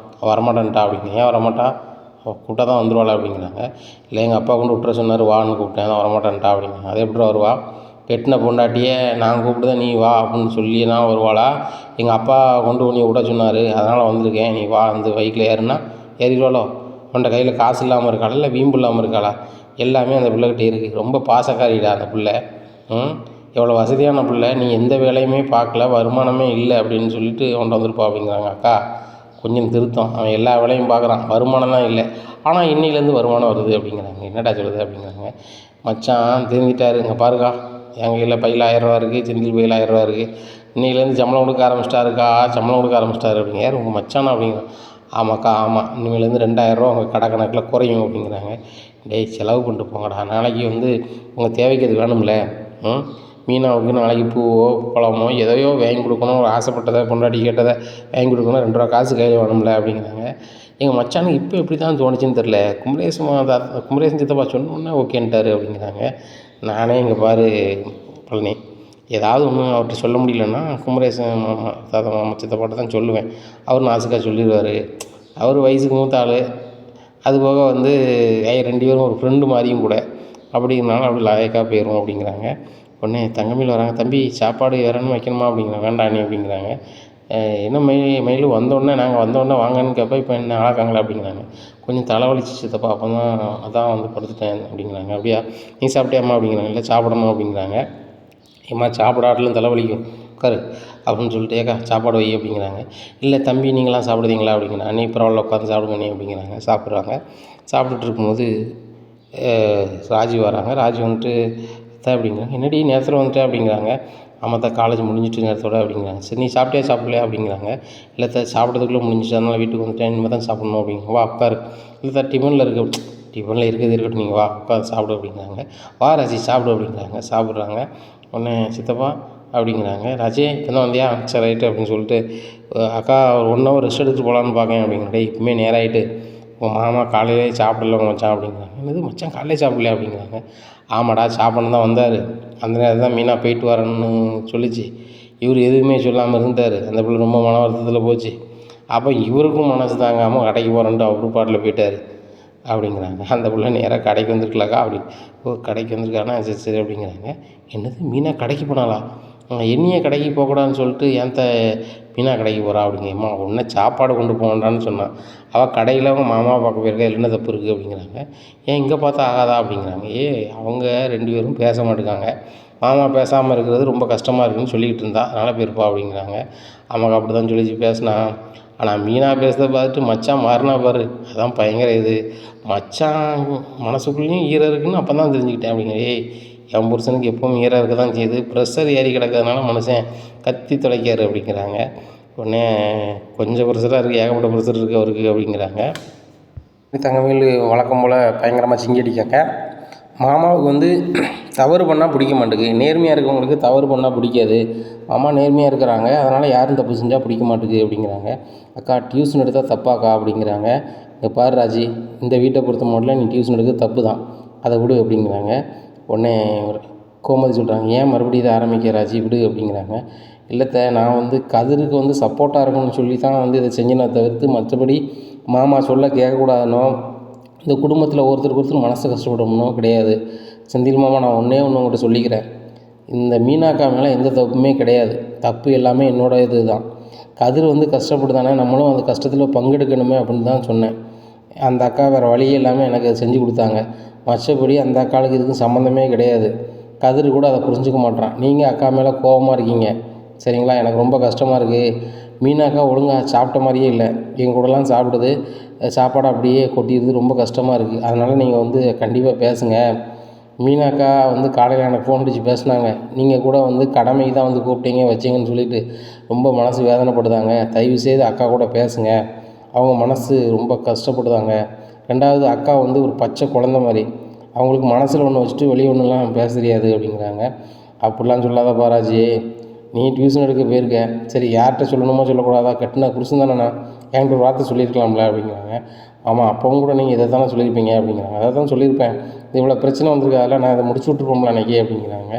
வரமாட்டேன்ட்டா அப்படிங்க. ஏன் வரமாட்டா, கூப்பிட்டா தான் வந்துடுவாள் அப்படிங்கிறாங்க. இல்லை எங்கள் அப்பா கொண்டு விட்டுற சொன்னார், வான்னு கூப்பிட்டேன், தான் வரமாட்டேன்ட்டா அப்படிங்கிறாங்க. அது எப்படி வருவா, கெட்டின பொண்டாட்டியே நான் கூப்பிட்டு நீ வா அப்படின்னு சொல்லி தான் வருவாளா, எங்கள் அப்பா கொண்டு உன்னை விட சொன்னார், அதனால் வந்திருக்கேன், நீ வா, அந்த பைக்கில் ஏறுனா ஏறிடுவாளோ, உன்ட்ட கையில் காசு இல்லாமல் இருக்காளா இல்லை வீம்பு இல்லாமல் இருக்காளா, எல்லாமே அந்த பிள்ளைகிட்ட இருக்குது, ரொம்ப பாசக்காரிடா அந்த பிள்ளை, எவ்வளோ வசதியான பிள்ளை, நீ எந்த வேலையுமே பார்க்கல, வருமானமே இல்லை அப்படின்னு சொல்லிட்டு அவன்கிட்ட வந்திருப்பா அப்படிங்கிறாங்க. அக்கா கொஞ்சம் திருத்தம், அவன் எல்லா வேலையும் பார்க்குறான், வருமானம் தான் இல்லை, ஆனால் இன்னிலேருந்து வருமானம் வருது அப்படிங்கிறாங்க. என்னடா சொல்லுது அப்படிங்கிறாங்க. மச்சான் திருந்திட்டாரு, இங்கே பாருக்கா என் கையில் பையில் 1000 ரூபா இருக்குது, செந்தில் பையில் 1000 ரூபா இருக்குது, இன்னையிலேருந்து சம்பளம் கொடுக்க ஆரம்பிச்சிட்டாருக்கா, சம்பளம் கொடுக்க ஆரம்பிச்சிட்டாரு அப்படிங்க. யார் உங்கள் மச்சானா அப்படிங்கிறான். ஆமாக்கா ஆமாம், இனிமேலேருந்து 2000 ரூபா உங்கள் கடை கணக்கில் குறையும் அப்படிங்கிறாங்க. டேய் செலவு பண்ணிட்டு போங்கடா, நாளைக்கு உங்கள் தேவைக்கு அது வேணும்ல, மீனாவுக்கு நாளைக்கு பூவோ பழமோ எதையோ வாங்கி கொடுக்கணும், ஒரு ஆசைப்பட்டதை பொண்டாட்டி கேட்டதை வாங்கி கொடுக்கணும், 2 ரூபா காசு கையில் வேணும்ல அப்படிங்கிறாங்க. எங்கள் மச்சானுக்கு இப்போ எப்படி தான் தோணுச்சுன்னு தெரில, குமரேசன் சித்தப்பா சொன்னோன்னே ஓகேன்ட்டார் அப்படிங்கிறாங்க. நானே இங்கே பாரு பழனி, ஏதாவது ஒன்று அவர்கிட்ட சொல்ல முடியலன்னா குமரேசன் மாமா சித்தப்பாட்ட தான் சொல்லுவேன், அவர் நாசுக்காக சொல்லிடுவார், அவர் வயசுக்கு மூத்த ஆள், அதுபோக 2 பேரும் ஒரு ஃப்ரெண்டு மாதிரியும் கூட, அப்படிங்கிறனால அப்படி லாயக்காக போயிடும் அப்படிங்கிறாங்க. உடனே தங்கமயில் வராங்க, தம்பி சாப்பாடு வேறன்னு வைக்கணுமா அப்படிங்கிறாங்க. வேண்டாம் நீ அப்படிங்கிறாங்க. என்ன மயில் வந்தோடனே நாங்கள் வந்தோடனே வாங்கன்னு கேட்பா, இப்போ என்ன ஆளாக்காங்களா அப்படிங்கிறாங்க. கொஞ்சம் தலைவலிச்சு சித்தப்பா, அப்போ தான் அதான் படுத்துட்டேன் அப்படிங்கிறாங்க. அப்படியா, நீ சாப்பிட்டியாம்மா அப்படிங்கிறாங்க. இல்லை சாப்பிடணும் அப்படிங்கிறாங்க. ஏம்மா சாப்பிடாட்டிலும் தலைவலிக்கும், உட்காரு அப்படின்னு சொல்லிட்டு, ஏக்கா சாப்பாடு வை அப்படிங்கிறாங்க. இல்லை தம்பி நீங்களாம் சாப்பிடுதீங்களா அப்படிங்கிறாங்க. நீ பரவாயில்ல உட்காந்து சாப்பிடுங்க நீ அப்படிங்கிறாங்க. சாப்பிட்றாங்க. சாப்பிட்டுட்டு இருக்கும்போது ராஜி வராங்க. ராஜி தான் அப்படிங்கிறாங்க. என்னடி நேரத்தில் வந்துட்டேன் அப்படிங்கிறாங்க. ஆமாம் தான் காலேஜ் முடிஞ்சிட்டு நேரத்தோட அப்படிங்கிறாங்க. சரி நீ சாப்பிட்டியா சாப்பிட்லையா அப்படிங்கிறாங்க. இல்லை சாப்பிட்றதுக்குள்ளே முடிஞ்சிச்சு, அதனால் வீட்டுக்கு வந்துட்டேன், இனிமேல் தான் சாப்பிட்ணும் அப்படிங்க. வா உட்காரு, இல்லை டிஃபனில் இருக்குது, டிஃபனில் இருக்கிறது இருக்கட்டும், நீங்கள் வா உட்காந்து சாப்பிடு அப்படிங்கிறாங்க. வா ராஜி சாப்பிடு அப்படிங்கிறாங்க. சாப்பிட்றாங்க. உடனே சித்தப்பா அப்படிங்கிறாங்க. ராஜி என்ன வந்தியா, சரி ரைட்டு அப்படின்னு சொல்லிட்டு, அக்கா ஒரு 1 ஹவர் ரெஸ்ட் எடுத்துகிட்டு போகலான்னு பார்க்கேன் அப்படிங்கிறேன். இப்போமே நேராகிட்டு உங்கள் மாமா காலையிலே சாப்பிடல உங்கள் மச்சான் அப்படிங்கிறாங்க. என்னது மச்சான் காலையிலே சாப்பிடலையா அப்படிங்கிறாங்க. ஆமாடா சாப்பிடணும் தான் வந்தார், அந்த நேரம் தான் மீனா போயிட்டு வரேன்னு சொல்லிச்சு, இவர் எதுவுமே சொல்லாமல் இருந்தார், அந்த பிள்ளை ரொம்ப மன வருத்தத்தில் போச்சு, அப்போ இவருக்கும் மனசு தாங்காமல் கடைக்கு போகிறேன்ட்டு அவர் பாட்டில் போயிட்டார் அப்படிங்கிறாங்க. அந்த பிள்ளை நேராக கடைக்கு வந்துருக்கலாக்கா அப்படி, ஓ கடைக்கு வந்திருக்கானா, சரி சரி அப்படிங்கிறாங்க. என்னது மீனா கடைக்கு போனாலா, என்னையே கடைக்கு போகக்கூடாதுன்னு சொல்லிட்டு ஏன்த்த மீனா கடைக்கு போகிறா அப்படிங்க. அம்மா உன்னை சாப்பாடு கொண்டு போகண்டான்னு சொன்னான், அவள் கடையில் அவங்க மாமாவை பார்க்க போயிருக்கா, என்ன தப்பு இருக்குது அப்படிங்கிறாங்க. ஏன் இங்கே பார்த்தா ஆகாதா அப்படிங்கிறாங்க. அவங்க 2 பேரும் பேச மாட்டேங்காங்க, மாமா பேசாமல் இருக்கிறது ரொம்ப கஷ்டமாக இருக்குதுன்னு சொல்லிக்கிட்டு இருந்தா, அதனால் போயிருப்பா அப்படிங்கிறாங்க. ஆமாங்க அப்படி தான் சொல்லிச்சு பேசினா, ஆனால் மீனா பேசுகிறத பார்த்துட்டு மச்சான் மாறினா பாரு, அதான் பயங்கர இது, மச்சான் மனசுக்குள்ளேயும் ஈரம் இருக்குதுன்னு அப்போ தான் தெரிஞ்சுக்கிட்டேன் அப்படிங்க. என் புருஷனுக்கு எப்பவும் ஈரம் இருக்க தான் செய்யுது, ப்ரெஷர் ஏறி கிடக்கிறதுனால மனுஷன் கத்தி தொலைக்காரு அப்படிங்கிறாங்க. உடனே கொஞ்சம் ப்ரெஷராக இருக்குது, ஏகப்பட்ட ப்ரெஷர் இருக்குது அவருக்கு அப்படிங்கிறாங்க. தங்கமயில் வழக்கம் போல் பயங்கரமாக சிங்கடிக்காங்க. மாமாவுக்கு தவறு பண்ணால் பிடிக்க மாட்டேங்குது, நேர்மையாக இருக்கவங்களுக்கு தவறு பண்ணால் பிடிக்காது, மாமா நேர்மையாக இருக்கிறாங்க, அதனால் யாரும் தப்பு செஞ்சால் பிடிக்க மாட்டேங்குது அப்படிங்கிறாங்க. அக்கா டியூஷன் எடுத்தால் தப்பாக்கா அப்படிங்கிறாங்க. இங்கே பாரு ராஜி, இந்த வீட்டை பொறுத்த மட்டும் நீ டியூஷன் எடுக்கிறது தப்பு தான், அதை விடு அப்படிங்கிறாங்க. உடனே கோமதி சொல்கிறாங்க, ஏன் மறுபடியும் இதை ஆரம்பிக்க ராஜி, விடு அப்படிங்கிறாங்க. இல்லைத்த நான் கதிருக்கு சப்போர்ட்டாக இருக்கணும்னு சொல்லி தான் இதை செஞ்சேனே தவிர்த்து மற்றபடி மாமா சொல்ல கேட்கக்கூடாதுனோ இந்த குடும்பத்தில் ஒருத்தருக்கு ஒருத்தர் மனசு கஷ்டப்படணும் கிடையாது. செந்தில் மாமா, நான் ஒன்றே ஒன்று உங்கள்கிட்ட சொல்லிக்கிறேன். இந்த மீனாக்கா மேலே எந்த தப்புமே கிடையாது. தப்பு எல்லாமே என்னோட இது தான். கதிர் கஷ்டப்படுதானே, நம்மளும் அந்த கஷ்டத்தில் பங்கெடுக்கணுமே அப்படின்னு தான் சொன்னேன். அந்த அக்கா வேறு வழியே இல்லாமல் எனக்கு அதை செஞ்சு கொடுத்தாங்க. மற்றபடி அந்த அக்காளுக்கு இதுக்கும் சம்மந்தமே கிடையாது. கதிர் கூட அதை புரிஞ்சுக்க மாட்றான். நீங்கள் அக்கா மேலே கோபமாக இருக்கீங்க, சரிங்களா? எனக்கு ரொம்ப கஷ்டமாக இருக்குது. மீனாக்கா ஒழுங்காக சாப்பிட்ட மாதிரியே இல்லை. எங்கள் கூடலாம் சாப்பிடுது, சாப்பாடு அப்படியே கொட்டிடுது. ரொம்ப கஷ்டமாக இருக்குது. அதனால் நீங்கள் கண்டிப்பாக பேசுங்க. மீனாக்கா காலையில் எனக்கு ஃபோன் அடித்து பேசினாங்க. நீங்கள் கூட கடமைக்கு தான் கூப்பிட்டீங்க வச்சிங்கன்னு சொல்லிட்டு ரொம்ப மனசு வேதனைப்படுதாங்க. தயவுசெய்து அக்கா கூட பேசுங்க. அவங்க மனசு ரொம்ப கஷ்டப்படுதாங்க. ரெண்டாவது அக்கா ஒரு பச்சை குழந்த மாதிரி. அவங்களுக்கு மனசில் ஒன்று வச்சுட்டு வெளியே ஒன்றுலாம் பேச தெரியாது அப்படிங்கிறாங்க. அப்படிலாம் சொல்லாதப்பா ராஜி, நீ டியூஷன் எடுக்க போயிருக்க, சரி யார்கிட்ட சொல்லணுமோ சொல்லக்கூடாதா? கட்டின புருஷன் தானே, நான் என்கிட்ட ஒரு வார்த்தை சொல்லியிருக்கலாம்ல அப்படிங்கிறாங்க. ஆமாம், அப்பவும் கூட நீங்கள் இதை தானே சொல்லியிருப்பீங்க அப்படிங்கிறாங்க. அதை தான் சொல்லியிருப்பேன். இவ்வளோ பிரச்சனை வந்திருக்கு, அதெல்லாம் நான் இதை முடிச்சு விட்ருப்போம்ல அன்றைக்கி அப்படிங்கிறாங்க.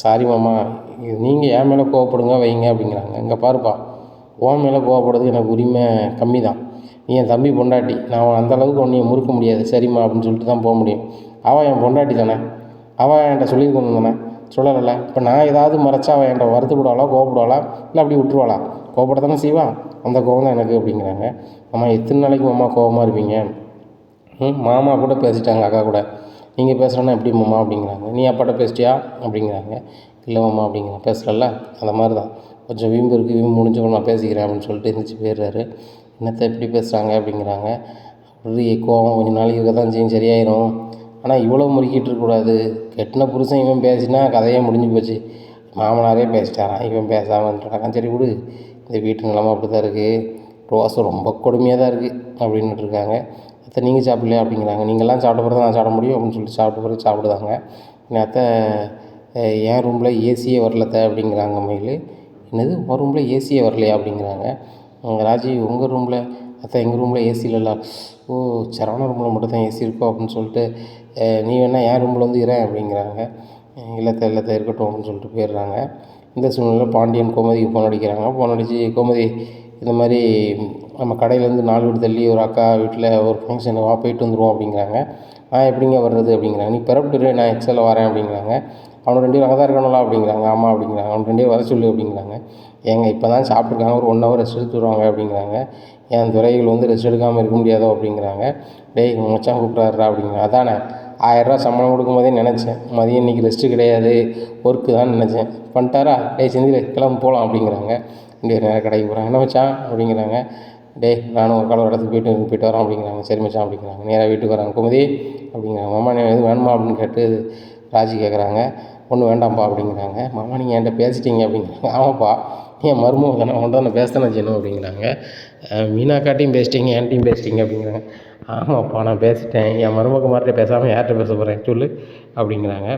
சாரி மாமா, நீங்கள் என் மேலே கோவப்படுங்க வைங்க அப்படிங்கிறாங்க. இங்கே பாருப்பா, உன் மேலே கோவப்படுறதுக்கு எனக்கு உரிமை கம்மி தான். நீ என் தம்பி பொண்டாட்டி, நான் அந்தளவுக்கு உன்னைய முறுக்க முடியாது, சரிம்மா அப்படின்னு சொல்லிட்டு தான் போக முடியும். அவள் என் பொண்டாட்டி தானே, அவள் என்கிட்ட சொல்லியிருக்கணும் தானே, சொல்லலைல்ல. இப்போ நான் ஏதாவது மறைச்சா அவள் என்கிட்ட வருத்தப்படுவாளா, கோவப்படுவாளா, இல்லை அப்படி விட்டுருவாளா? கோவப்பட தானே செய்வான். அந்த கோவம் தான் எனக்கு அப்படிங்கிறாங்க. அம்மா, எத்தனை நாளைக்கு மாமா கோவமாக இருப்பீங்க? மாமா கூட பேசிட்டாங்க அக்கா கூட. நீங்கள் பேசுகிறேன்னா எப்படி மாமா அப்படிங்கிறாங்க. நீ அப்பாட்ட பேசிட்டியா அப்படிங்கிறாங்க. இல்லை மாமா அப்படிங்கிறேன். பேசலல்ல, அந்த மாதிரி தான். கொஞ்சம் வீம்பு இருக்குது, வீம்பு முடிஞ்சவங்க நான் பேசிக்கிறேன் அப்படின்னு சொல்லிட்டு எழுந்திரிச்சி போயிடுறாரு. என்னத்தை எப்படி பேசுகிறாங்க அப்படிங்கிறாங்க. அப்படி கோவம் கொஞ்சம் நாளைக்கு இருக்க தான் செய்யும், சரியாயிரும். ஆனால் இவ்வளோ முறுக்கிட்டு இருக்கக்கூடாது. கெட்டின புருஷன் இவன் பேசினா கதையே முடிஞ்சு போச்சு. மாமனாரே பேசிட்டாரான், இவன் பேசாமல் வந்துட்டான். சரி விடு, இந்த வீட்டு நிலமை அப்படி தான் இருக்குது, ரோசை ரொம்ப கொடுமையாக தான் இருக்குது அப்படின்ட்டு இருக்காங்க. அத்தை நீங்கள் சாப்பிட்லையா அப்படிங்கிறாங்க. நீங்கள்லாம் சாப்பிட்ட பிறகு தான் நான் சாப்பிட முடியும் அப்படின்னு சொல்லிட்டு சாப்பிட்ட பிறகு சாப்பிடுதாங்க. அத்தை, என் ரூமில் ஏசியே வரலத்த அப்படிங்கிறாங்க மயில். என்னது, உங்கள் ரூமில் ஏசியே வரலையா அப்படிங்கிறாங்க. ராஜி, உங்கள் ரூமில்? அத்தை, எங்கள் ரூமில் ஏசி இல்லைல்ல. ஓ, சரவண ரூமில் மட்டும் தான் ஏசி இருக்கோ அப்படின்னு சொல்லிட்டு, நீ வேணால் என் ரூமில் இரேன் அப்படிங்கிறாங்க. இல்லத்தை இருக்கட்டும் அப்படின்னு சொல்லிட்டு போயிடுறாங்க. இந்த சூழ்நிலையில் பாண்டியன் கோமதிக்கு ஃபோன் அடிக்கிறாங்க. ஃபோன் அடித்து, கோமதி இந்த மாதிரி நம்ம கடையிலேருந்து 4 வீடு தள்ளி ஒரு அக்கா வீட்டில் ஒரு ஃபங்க்ஷனு, வா போயிட்டு வந்துடுவோம் அப்படிங்கிறாங்க. எப்படிங்க வர்றது அப்படிங்கிறாங்க. நீ பிறப்பிட்டு நான் எக்ஸலில் வரேன் அப்படிங்கிறாங்க. அவனு 2 பேரும் அங்கே தான் இருக்கணும்ல அப்படிங்கிறாங்க. ஆமாம் அப்படிங்கிறாங்க. அவனு 2 பேரும் வர சொல்லு அப்படிங்கிறாங்க. ஏங்க இப்போ தான் சாப்பிட்ருக்காங்க, ஒரு 1 ஹவர் ரெஸ்ட் எடுத்து வருவாங்க அப்படிங்கிறாங்க. என் துறைகள் ரெஸ்ட் எடுக்காமல் இருக்க முடியாதோ அப்படிங்கிறாங்க. டேய், மச்சான் கூப்பிட்றாருடா அப்படிங்கிறாங்க. அதானே 1000 ரூபா சம்பளம் கொடுக்கும்போதே நினச்சேன், மதியம் இன்றைக்கி ரெஸ்ட்டு கிடையாது, ஒர்க்கு தான் நினச்சேன். பண்ணிட்டாரா? டேய் செந்தில், கிளம்பு போகலாம் அப்படிங்கிறாங்க. 2 பேரும் நேராக கடைக்கு போகிறாங்க. என்ன மச்சான் அப்படிங்கிறாங்க. டேய், நானும் ஒரு காலம் இடத்துக்கு போயிட்டு வரோம் அப்படிங்கிறாங்க. சரி மச்சான் அப்படிங்கிறாங்க. நேராக வீட்டுக்கு வராங்க. கோமதி அப்படிங்கிறாங்க. மாமா, நீ எதுவும் வேணுமா அப்படின்னு கேட்டு ராஜி கேட்குறாங்க. ஒன்றும் வேண்டாம்ப்பா அப்படிங்கிறாங்க. மாமா, நீங்கள் என்கிட்ட பேசிட்டீங்க அப்படிங்கிறாங்க. ஆமாப்பா, என் மருமக தானே, அவன்கிட்ட நான் பேச தானே செய்யணும் அப்படிங்கிறாங்க. மீனாக்காட்டையும் பேசிட்டீங்க, என்கிட்டையும் பேசிட்டீங்க அப்படிங்கிறாங்க. ஆமாப்பா, நான் பேசிட்டேன். என் மருமக மாதிரிட்ட பேசாமல் யார்கிட்ட பேச போகிறேன் சொல்லு அப்படிங்கிறாங்க.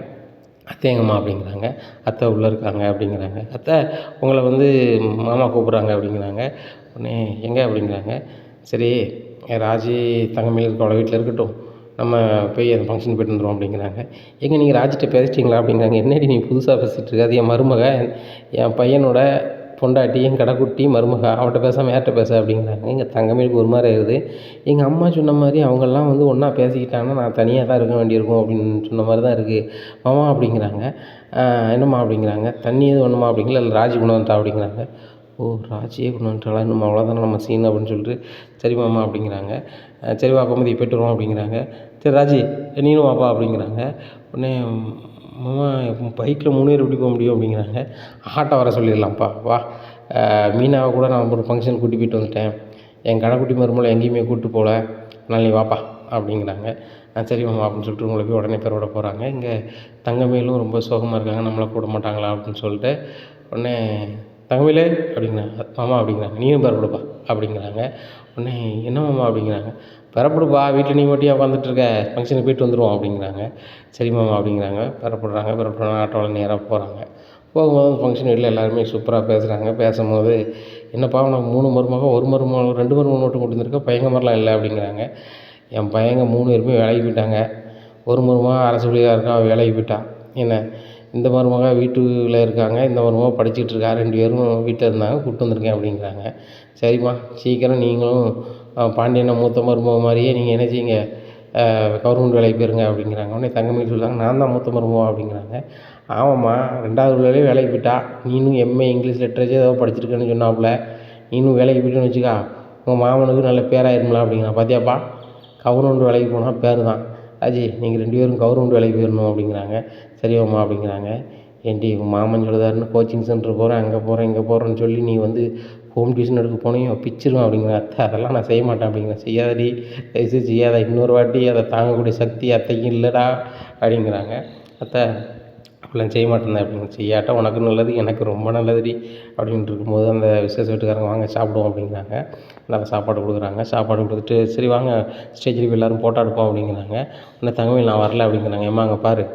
அத்தை எங்கம்மா அப்படிங்கிறாங்க. அத்தை உள்ளே இருக்காங்க அப்படிங்கிறாங்க. அத்தை, உங்களை மாமா கூப்பிட்றாங்க அப்படிங்கிறாங்க. உடனே எங்கே அப்படிங்கிறாங்க. சரி, ராஜி தங்கமயில் இருக்கவள வீட்டில் இருக்கட்டும், நம்ம போய் அந்த ஃபங்க்ஷன் போய்ட்டு வந்துடுவோம் அப்படிங்கிறாங்க. எங்கே நீங்கள் ராஜிட்ட பேசிட்டிங்களா அப்படிங்கிறாங்க. என்னடி நீ புதுசாக பேசிகிட்டு இருக்க, அது என் மருமக, என் பையனோட பொண்டாட்டி, என் கடைக்குட்டி மருமக, அவன்கிட்ட பேசாமல் யார்கிட்ட பேச அப்படிங்கிறாங்க. எங்கள் தங்கமயிலுக்கு ஒரு மாதிரி ஆயிடுது. எங்கள் அம்மா சொன்ன மாதிரி அவங்கெல்லாம் ஒன்றா பேசிக்கிட்டாங்கன்னா நான் தனியாக தான் இருக்க வேண்டியிருக்கும் அப்படின்னு சொன்ன மாதிரி தான் இருக்குது மாமா அப்படிங்கிறாங்க. என்னம்மா அப்படிங்கிறாங்க. தண்ணி எதுவும் வேணுமா அப்படிங்களா, இல்லை ராஜி கொண்டு வந்துட்டா அப்படிங்கிறாங்க. ஓ, ராஜியே கொண்டு வந்துட்டாளா, இன்னும் அவ்வளோதானே நம்ம சீன் அப்படின்னு சொல்லிட்டு, சரி மாமா அப்படிங்கிறாங்க. சரி வா கோமதி போய்ட்டு வருவோம் அப்படிங்கிறாங்க. சரி ராஜி, நீனும் வாப்பா அப்படிங்கிறாங்க. உடனே மாமா, பைக்கில் 3 பேர் எப்படி போக முடியும் அப்படிங்கிறாங்க. ஆட்டோ வர சொல்லிடலாம்ப்பா, வா. மீனாவை கூட நான் ஒரு ஃபங்க்ஷன் கூட்டி போயிட்டு வந்துட்டேன், என் கடைக்குட்டி மருமகளை எங்கேயுமே கூப்பிட்டு போகல, அதனால் நீ வாப்பா அப்படிங்கிறாங்க. சரி மாமா அப்படின்னு சொல்லிட்டு உங்களை போய் உடனே பேரோட போகிறாங்க. இங்கே தங்கமயிலும் ரொம்ப சோகமாக இருக்காங்க, நம்மளை கூட மாட்டாங்களா அப்படின்னு சொல்லிட்டு. உடனே தங்கமயிலே அப்படிங்கிறாங்க. மாமா அப்படிங்கிறாங்க. நீயும் பெறப்படுப்பா அப்படிங்கிறாங்க. உடனே என்ன மாமா அப்படிங்கிறாங்க. பெறப்படுப்பா, வீட்டில் நீ மட்டும் உட்காந்துட்ருக்க, ஃபங்க்ஷனுக்கு போயிட்டு வந்துடுவோம் அப்படிங்கிறாங்க. சரி மாமா அப்படிங்கிறாங்க. பெறப்படுறாங்க. ஆட்டோவில் நேராக போகிறாங்க. போகும்போது அந்த ஃபங்க்ஷன் வீட்டில் எல்லாருமே சூப்பராக பேசுகிறாங்க. பேசும்போது, என்னப்பா உனக்கு 3 மருமக, 1 மருமக, 2 மருமக மட்டும் கொண்டு வந்திருக்க, பையங்க மாதிரிலாம் இல்லை அப்படிங்கிறாங்க. என் பையங்க 3 பேருமே வேலைக்கு போயிட்டாங்க. ஒரு மருமக அரசு ஊழியராக இருக்கா, அவள் வேலைக்கு போயிட்டான். என்ன, இந்த மருமக வீட்டில் இருக்காங்க, இந்த மருமக படிச்சுட்டு இருக்கா, 2 பேரும் வீட்டில் இருந்தாங்க, கூப்பிட்டு வந்திருக்கேன் அப்படிங்கிறாங்க. சரிம்மா, சீக்கிரம் நீங்களும் பாண்டியனை மூத்த மருமக மாதிரியே நீங்கள் என்ன செய்யுங்க, கவர்மெண்ட் வேலைக்கு போயிருங்க அப்படிங்கிறாங்க. உடனே தங்கமணி சொல்கிறாங்க, நான் தான் மூத்த மருமகம் அப்படிங்கிறாங்க. ஆமாம்மா, 2வது பிள்ளையிலே வேலைக்கு போயிட்டா, நீனும் எம்ஏ இங்கிலீஷ் லிட்ரேச்சர் ஏதோ படிச்சிருக்கேன்னு சொன்னாப்புல, நீனும் வேலைக்கு போய்ட்டுன்னு வச்சுக்கா, உங்கள் மாமனுக்கு நல்ல பேராயிருங்களா அப்படிங்கிறான். பார்த்தியாப்பா, கவர்மெண்ட் வேலைக்கு போனால் பேர் தான். ராஜி, நீங்கள் 2 பேரும் கவர்மெண்ட் வேலைக்கு போயிடணும் அப்படிங்கிறாங்க. சரியாம்மா அப்படிங்கிறாங்க. ஏன்டி உங்கள் மாமன் சொல்லுதாருன்னு கோச்சிங் சென்டர் போகிறேன், அங்கே போகிறேன், இங்கே போகிறேன்னு சொல்லி நீ வந்து ஹோம் டியூஷன் எடுக்க போனையும் பிச்சிருவேன் அப்படிங்கிற. அத்தை, அதெல்லாம் நான் செய்ய மாட்டேன் அப்படிங்கிறேன். செய்யாதடி, தயவுசெய்து செய்யாத, இன்னொரு வாட்டி அதை தாங்கக்கூடிய சக்தி அத்தைக்கும் இல்லைடா அப்படிங்கிறாங்க. அத்தை, அப்படிலாம் செய்ய மாட்டேன் அப்படிங்க. செய்யாட்டா உனக்கு நல்லது, எனக்கு ரொம்ப நல்லதுடி அப்படின்ட்டு இருக்கும்போது அந்த விசேஷ வீட்டுக்காரங்க வாங்க சாப்பிடுவோம் அப்படிங்கிறாங்க. நல்லா சாப்பாடு கொடுக்குறாங்க. சாப்பாடு கொடுத்துட்டு சரி வாங்க ஸ்டேஜில் போய் எல்லோரும் ஃபோட்டோ எடுப்போம் அப்படிங்கிறாங்க. உடனே தங்கமணி நான் வரல அப்படிங்கிறாங்க. ஏம்மா அங்கே பாரு,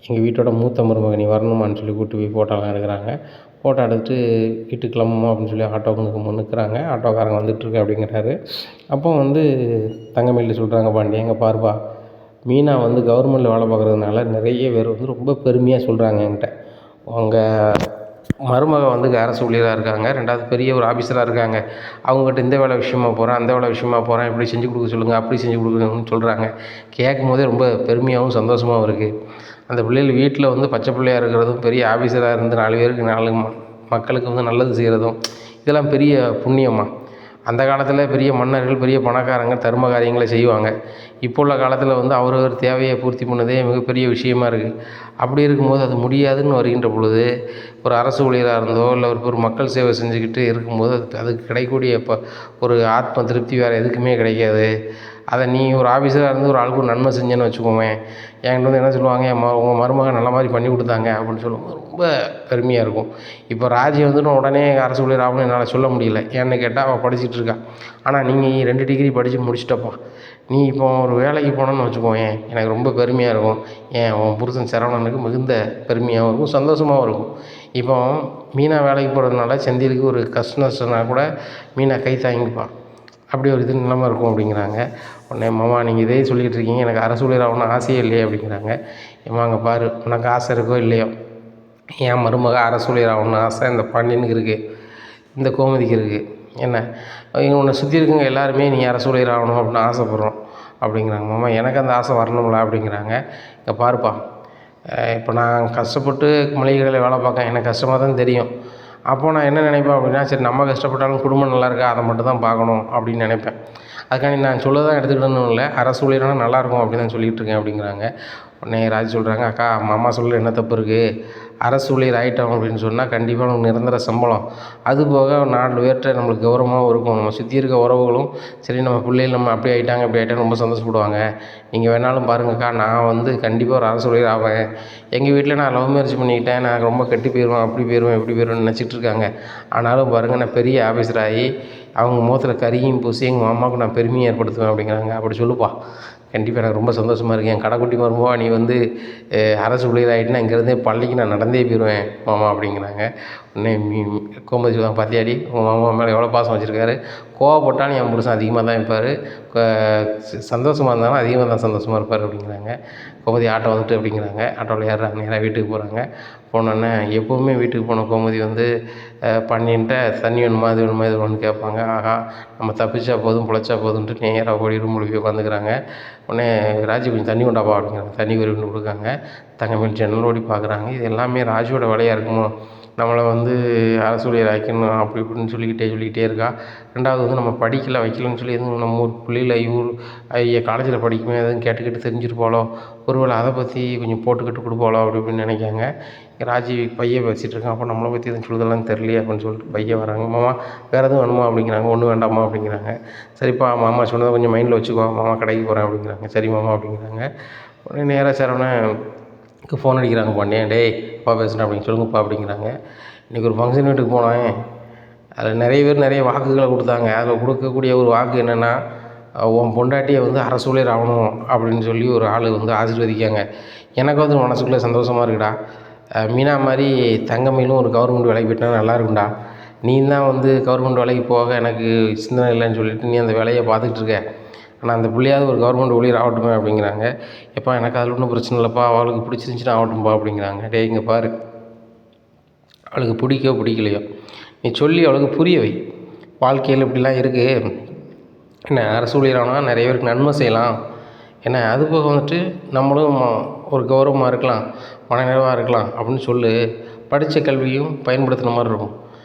எங்கள் வீட்டோட மூத்த மருமக நீ வரணுமான்னு சொல்லி கூப்பிட்டு போய் ஃபோட்டோலாம் எடுக்கிறாங்க. ஃபோட்டோ எடுத்துட்டு வீட்டுக்கு கிளம்புமா அப்படின்னு சொல்லி ஆட்டோவுக்கு நிற்கிறாங்க. ஆட்டோக்காரங்க வந்துட்டுருக்கு அப்படிங்கிறாரு. அப்போ வந்து தங்கமணியில் சொல்கிறாங்க, பாண்டி எங்கே பாருப்பா, மீனா வந்து கவர்மெண்ட்டில் வேலை பார்க்குறதுனால நிறைய பேர் வந்து ரொம்ப பெருமையாக சொல்கிறாங்க என்கிட்ட. உங்கள் மருமக வந்து அரசு ஊழியராக இருக்காங்க, 2வது பெரிய ஒரு ஆஃபீஸராக இருக்காங்க, அவங்ககிட்ட இந்த வேலை விஷயமா போகிறேன், அந்த வேலை விஷயமா போகிறேன், இப்படி செஞ்சு கொடுக்க சொல்லுங்கள், அப்படி செஞ்சு கொடுக்குறேன்னு சொல்கிறாங்க. கேட்கும் போதே ரொம்ப பெருமையாகவும் சந்தோஷமாகவும் இருக்குது. அந்த பிள்ளைகள் வீட்டில் வந்து பச்சை பிள்ளையாக இருக்கிறதும், பெரிய ஆஃபீஸராக இருந்து 4 பேருக்கு 4 மக்களுக்கு வந்து நல்லது செய்கிறதும், இதெல்லாம் பெரிய புண்ணியமாக. அந்த காலத்தில் பெரிய மன்னர்கள், பெரிய பணக்காரங்க தர்ம காரியங்களை செய்வாங்க. இப்போ உள்ள காலத்தில் வந்து அவரவர் தேவையை பூர்த்தி பண்ணதே மிகப்பெரிய விஷயமா இருக்குது. அப்படி இருக்கும்போது அது முடியாதுன்னு வருகின்ற பொழுது, ஒரு அரசு ஊழியராக இருந்தோ இல்லை ஒரு மக்கள் சேவை செஞ்சுக்கிட்டு இருக்கும்போது அதுக்கு கிடைக்கக்கூடிய ஒரு ஆத்ம திருப்தி வேறு எதுக்குமே கிடைக்காது. அதை நீ ஒரு ஆஃபீஸராக இருந்து ஒரு ஆளுக்கு ஒரு நன்மை செஞ்சேன்னு வச்சுக்கோங்க, என்கிட்ட வந்து என்ன சொல்லுவாங்க, உங்கள் மருமக நல்ல மாதிரி பண்ணி கொடுத்தாங்க அப்படின்னு சொல்லும்போது ரொம்ப பெருமையாக இருக்கும். இப்போ ராஜி வந்துட்டு உடனே அரசு ஊழியர் ஆகணும்னு என்னால் சொல்ல முடியல. ஏன்னு கேட்டால் அவள் படிச்சுட்டு இருக்கா. ஆனால் நீங்கள் 2 டிகிரி படித்து முடிச்சிட்டப்பா, நீ இப்போ ஒரு வேலைக்கு போனோன்னு வச்சுக்கோங்க, எனக்கு ரொம்ப பெருமையாக இருக்கும். உன் புருஷன் சரவணனுக்கு மிகுந்த பெருமையாகவும் இருக்கும், சந்தோஷமாகவும் இருக்கும். இப்போ மீனா வேலைக்கு போகிறதுனால செந்திலுக்கு ஒரு கஷ்ட நஷ்டம்னா கூட மீனா கை தாங்கிப்பான். அப்படி ஒரு இது நிலைமை இருக்கும் அப்படிங்கிறாங்க. உடனே மாமா நீங்கள் இதே சொல்லிகிட்டு இருக்கீங்க, எனக்கு அரசு ஊழியர் ஆகணும்னு ஆசையே இல்லையே அப்படிங்கிறாங்க. ஏம்மா அங்கே பாரு, உனக்கு ஆசை இருக்கோ இல்லையோ, என் மருமக அரசு ஊழியர் ஆகணும்னு ஆசை இந்த பாண்டியனுக்கு இருக்குது, இந்த கோமதிக்கு இருக்குது. என்ன உன்னை சுற்றி இருக்குங்க எல்லாருமே நீ அரசு ஊழியர் ஆகணும் அப்படின்னு ஆசைப்பட்றோம் அப்படிங்கிறாங்க. மாமா எனக்கு அந்த ஆசை வரணும்ல அப்படிங்கிறாங்க. இங்கே பாருப்பா, இப்போ நான் கஷ்டப்பட்டு மளிகை கடையில் வேலை பார்க்கேன், எனக்கு கஷ்டமாக தான் தெரியும். அப்போது நான் என்ன நினைப்பேன் அப்படின்னா, சரி நம்ம கஷ்டப்பட்டாலும் குடும்பம் நல்லா இருக்கா அதை மட்டும் தான் பார்க்கணும் அப்படின்னு நினைப்பேன். அதுக்காண்டி நான் சொல்ல தான் எடுத்துக்கிட்டேன்னு இல்லை, அரசு ஊழியர்னா நல்லாயிருக்கும் அப்படின்னு தான் சொல்லிகிட்டு இருக்கேன் அப்படிங்கிறாங்க. உடனே ராஜி சொல்கிறாங்க, அக்கா மாமா சொல்ல என்ன தப்பு இருக்குது, அரசு ஊழியர் ஆகிட்டோம் அப்படின்னு சொன்னால் கண்டிப்பாக நமக்கு நிரந்தர சம்பளம், அது போக 4 பேர்கிட்ட நம்மளுக்கு கௌரவமாகவும் இருக்கும், நம்ம சுற்றி இருக்க உறவுகளும் சரி நம்ம பிள்ளைகள் நம்ம அப்படி ஆகிட்டாங்க இப்படி ஆகிட்டாங்க ரொம்ப சந்தோஷப்படுவாங்க. நீங்கள் வேணாலும் பாருங்கக்கா, நான் வந்து கண்டிப்பாக ஒரு அரசு ஊழியர் ஆவேன். எங்கள் வீட்டில் நான் லவ் மேரேஜ் பண்ணிக்கிட்டேன், நான் ரொம்ப கெட்டு போயிடுவேன், அப்படி போயிடுவேன் இப்படி போயிடுவேன்னு நினச்சிட்டு இருக்காங்க. ஆனாலும் பாருங்கள், நான் பெரிய ஆஃபீஸர் ஆகி அவங்க முகத்தில் கரியும் பூசி எங்கள் மாமாவுக்கு நான் பெருமையை ஏற்படுத்துவேன் அப்படிங்கிறாங்க. அப்படி சொல்லுப்பா, கண்டிப்பாக எனக்கு ரொம்ப சந்தோஷமாக இருக்குது. என் கடைக்குட்டி மருமவா நீ வந்து அரசு ஊழியர் ஆகிட்டுனா இங்கேருந்தே பள்ளிக்கு நான் நடந்தே போயிடுவேன் மாமா அப்படிங்கிறாங்க. உடனே கோமதி சொல்லுவாங்க, பார்த்தியாடி உங்கள் மாமா மேலே எவ்வளோ பாசம் வச்சுருக்காரு, கோவப்பட்டாலும் என் புருஷன் அதிகமாக தான் இருப்பார், சந்தோஷமாக இருந்தாலும் அதிகமாக தான் சந்தோஷமாக இருப்பார் அப்படிங்கிறாங்க. கோமதி ஆட்டோ வந்துட்டு அப்படிங்கிறாங்க. ஆட்டோவில் ஏறுறாங்க, நேராக வீட்டுக்கு போகிறாங்க. போனோடனே எப்போவுமே வீட்டுக்கு போன கோமதி வந்து பண்ணின்ட்ட தண்ணி வேணுமா இது வேணுமா இது வேணும்னு கேட்பாங்க. ஆகா நம்ம தப்பிச்சா போதும் பிழைச்சா போதுன்ட்டு நேராக ஓடி ரூமில் போய் உட்காந்துக்கிறாங்க. உடனே ராஜி கொஞ்சம் தண்ணி கொண்டாப்பா அப்படிங்கிறாங்க. தண்ணி ஒரு கொண்டு கொடுக்காங்க. தங்கமேல் ஜன்னல் ஓடி பார்க்குறாங்க. இது எல்லாமே ராஜியோட வேலையாக இருக்குமோ, நம்மளை வந்து அரசு ஊழியர் ஆக்கணும் அப்படி இப்படின்னு சொல்லிக்கிட்டே இருக்கா. 2வது வந்து நம்ம படிக்கல வைக்கலன்னு சொல்லி எதுவும் நம்ம ஊர் பிள்ளைகள் காலேஜில் படிக்குமே எதுவும் கேட்டுக்கிட்டு தெரிஞ்சிருப்பாளோ, ஒருவேளை அதை பற்றி கொஞ்சம் போட்டுக்கிட்டு கொடுப்பாளோ அப்படி இப்படின்னு நினைக்காங்க. ராஜி பையன் பேசிகிட்டு இருக்கான். அப்போ நம்மளை பற்றி எதுவும் சொல்லுதெல்லாம் தெரியலையே அப்படின்னு சொல்லிட்டு பையன் வராங்க. மாமா வேறு எதுவும் வேணுமா அப்படிங்கிறாங்க. ஒன்றும் வேண்டாமா அப்படிங்கிறாங்க. சரிப்பா மாமா சொன்னதை கொஞ்சம் மைண்டில் வச்சுக்கோ, மாமா கடைக்கு போகிறேன் அப்படிங்கிறாங்க. சரி மாமா அப்படிங்கிறாங்க. உடனே நேராக சரவணனுக்கு ஃபோன் அடிக்கிறாங்க. பாண்டியன், டேய் அப்பா பேசுகிறேன் அப்படின்னு சொல்லுங்கப்பா அப்படிங்கிறாங்க. இன்றைக்கி ஒரு ஃபங்க்ஷன் வீட்டுக்கு போனேன், அதில் நிறைய பேர் நிறைய வாக்குகளை கொடுத்தாங்க. அதில் கொடுக்கக்கூடிய ஒரு வாக்கு என்னென்னா, உன் பொண்டாட்டியை வந்து அரசு ஊழியர் ஆகணும் அப்படின்னு சொல்லி ஒரு ஆள் வந்து ஆசீர்வதிக்காங்க. எனக்கு வந்து மனசுக்குள்ளே சந்தோஷமாக இருக்குடா. மீனா மாதிரி தங்கமயிலும் ஒரு கவர்மெண்ட் வேலைக்கு போயிட்டா நல்லா இருக்கும்டா. நீ தான் வந்து கவர்மெண்ட் வேலைக்கு போக எனக்கு சிந்தனை இல்லைன்னு சொல்லிட்டு நீ அந்த வேலையை பார்த்துக்கிட்டு இருக்க. ஆனால் அந்த பிள்ளையாவது ஒரு கவர்மெண்ட் ஊழியர் ஆகட்டுமே அப்படிங்கிறாங்க. எப்பா எனக்கு அதில் ஒன்றும் பிரச்சனை இல்லைப்பா, அவளுக்கு பிடிச்சிருந்துச்சின்னா ஆகட்டும்பா அப்படிங்கிறாங்க. டேய் இங்கே பாரு, அவளுக்கு பிடிக்கலையோ நீ சொல்லி அவளுக்கு புரிய வை, வாழ்க்கையில் இப்படிலாம் இருக்குது, என்ன அரசு ஊழியரானா நிறைய பேருக்கு நன்மை செய்யலாம். என்ன அது போக வந்துட்டு நம்மளும் ஒரு கௌரவமாக இருக்கலாம், மனநிறைவாக இருக்கலாம் அப்படின்னு சொல்லி படித்த கல்வியும் பயன்படுத்துன மாதிரி இருக்கும்.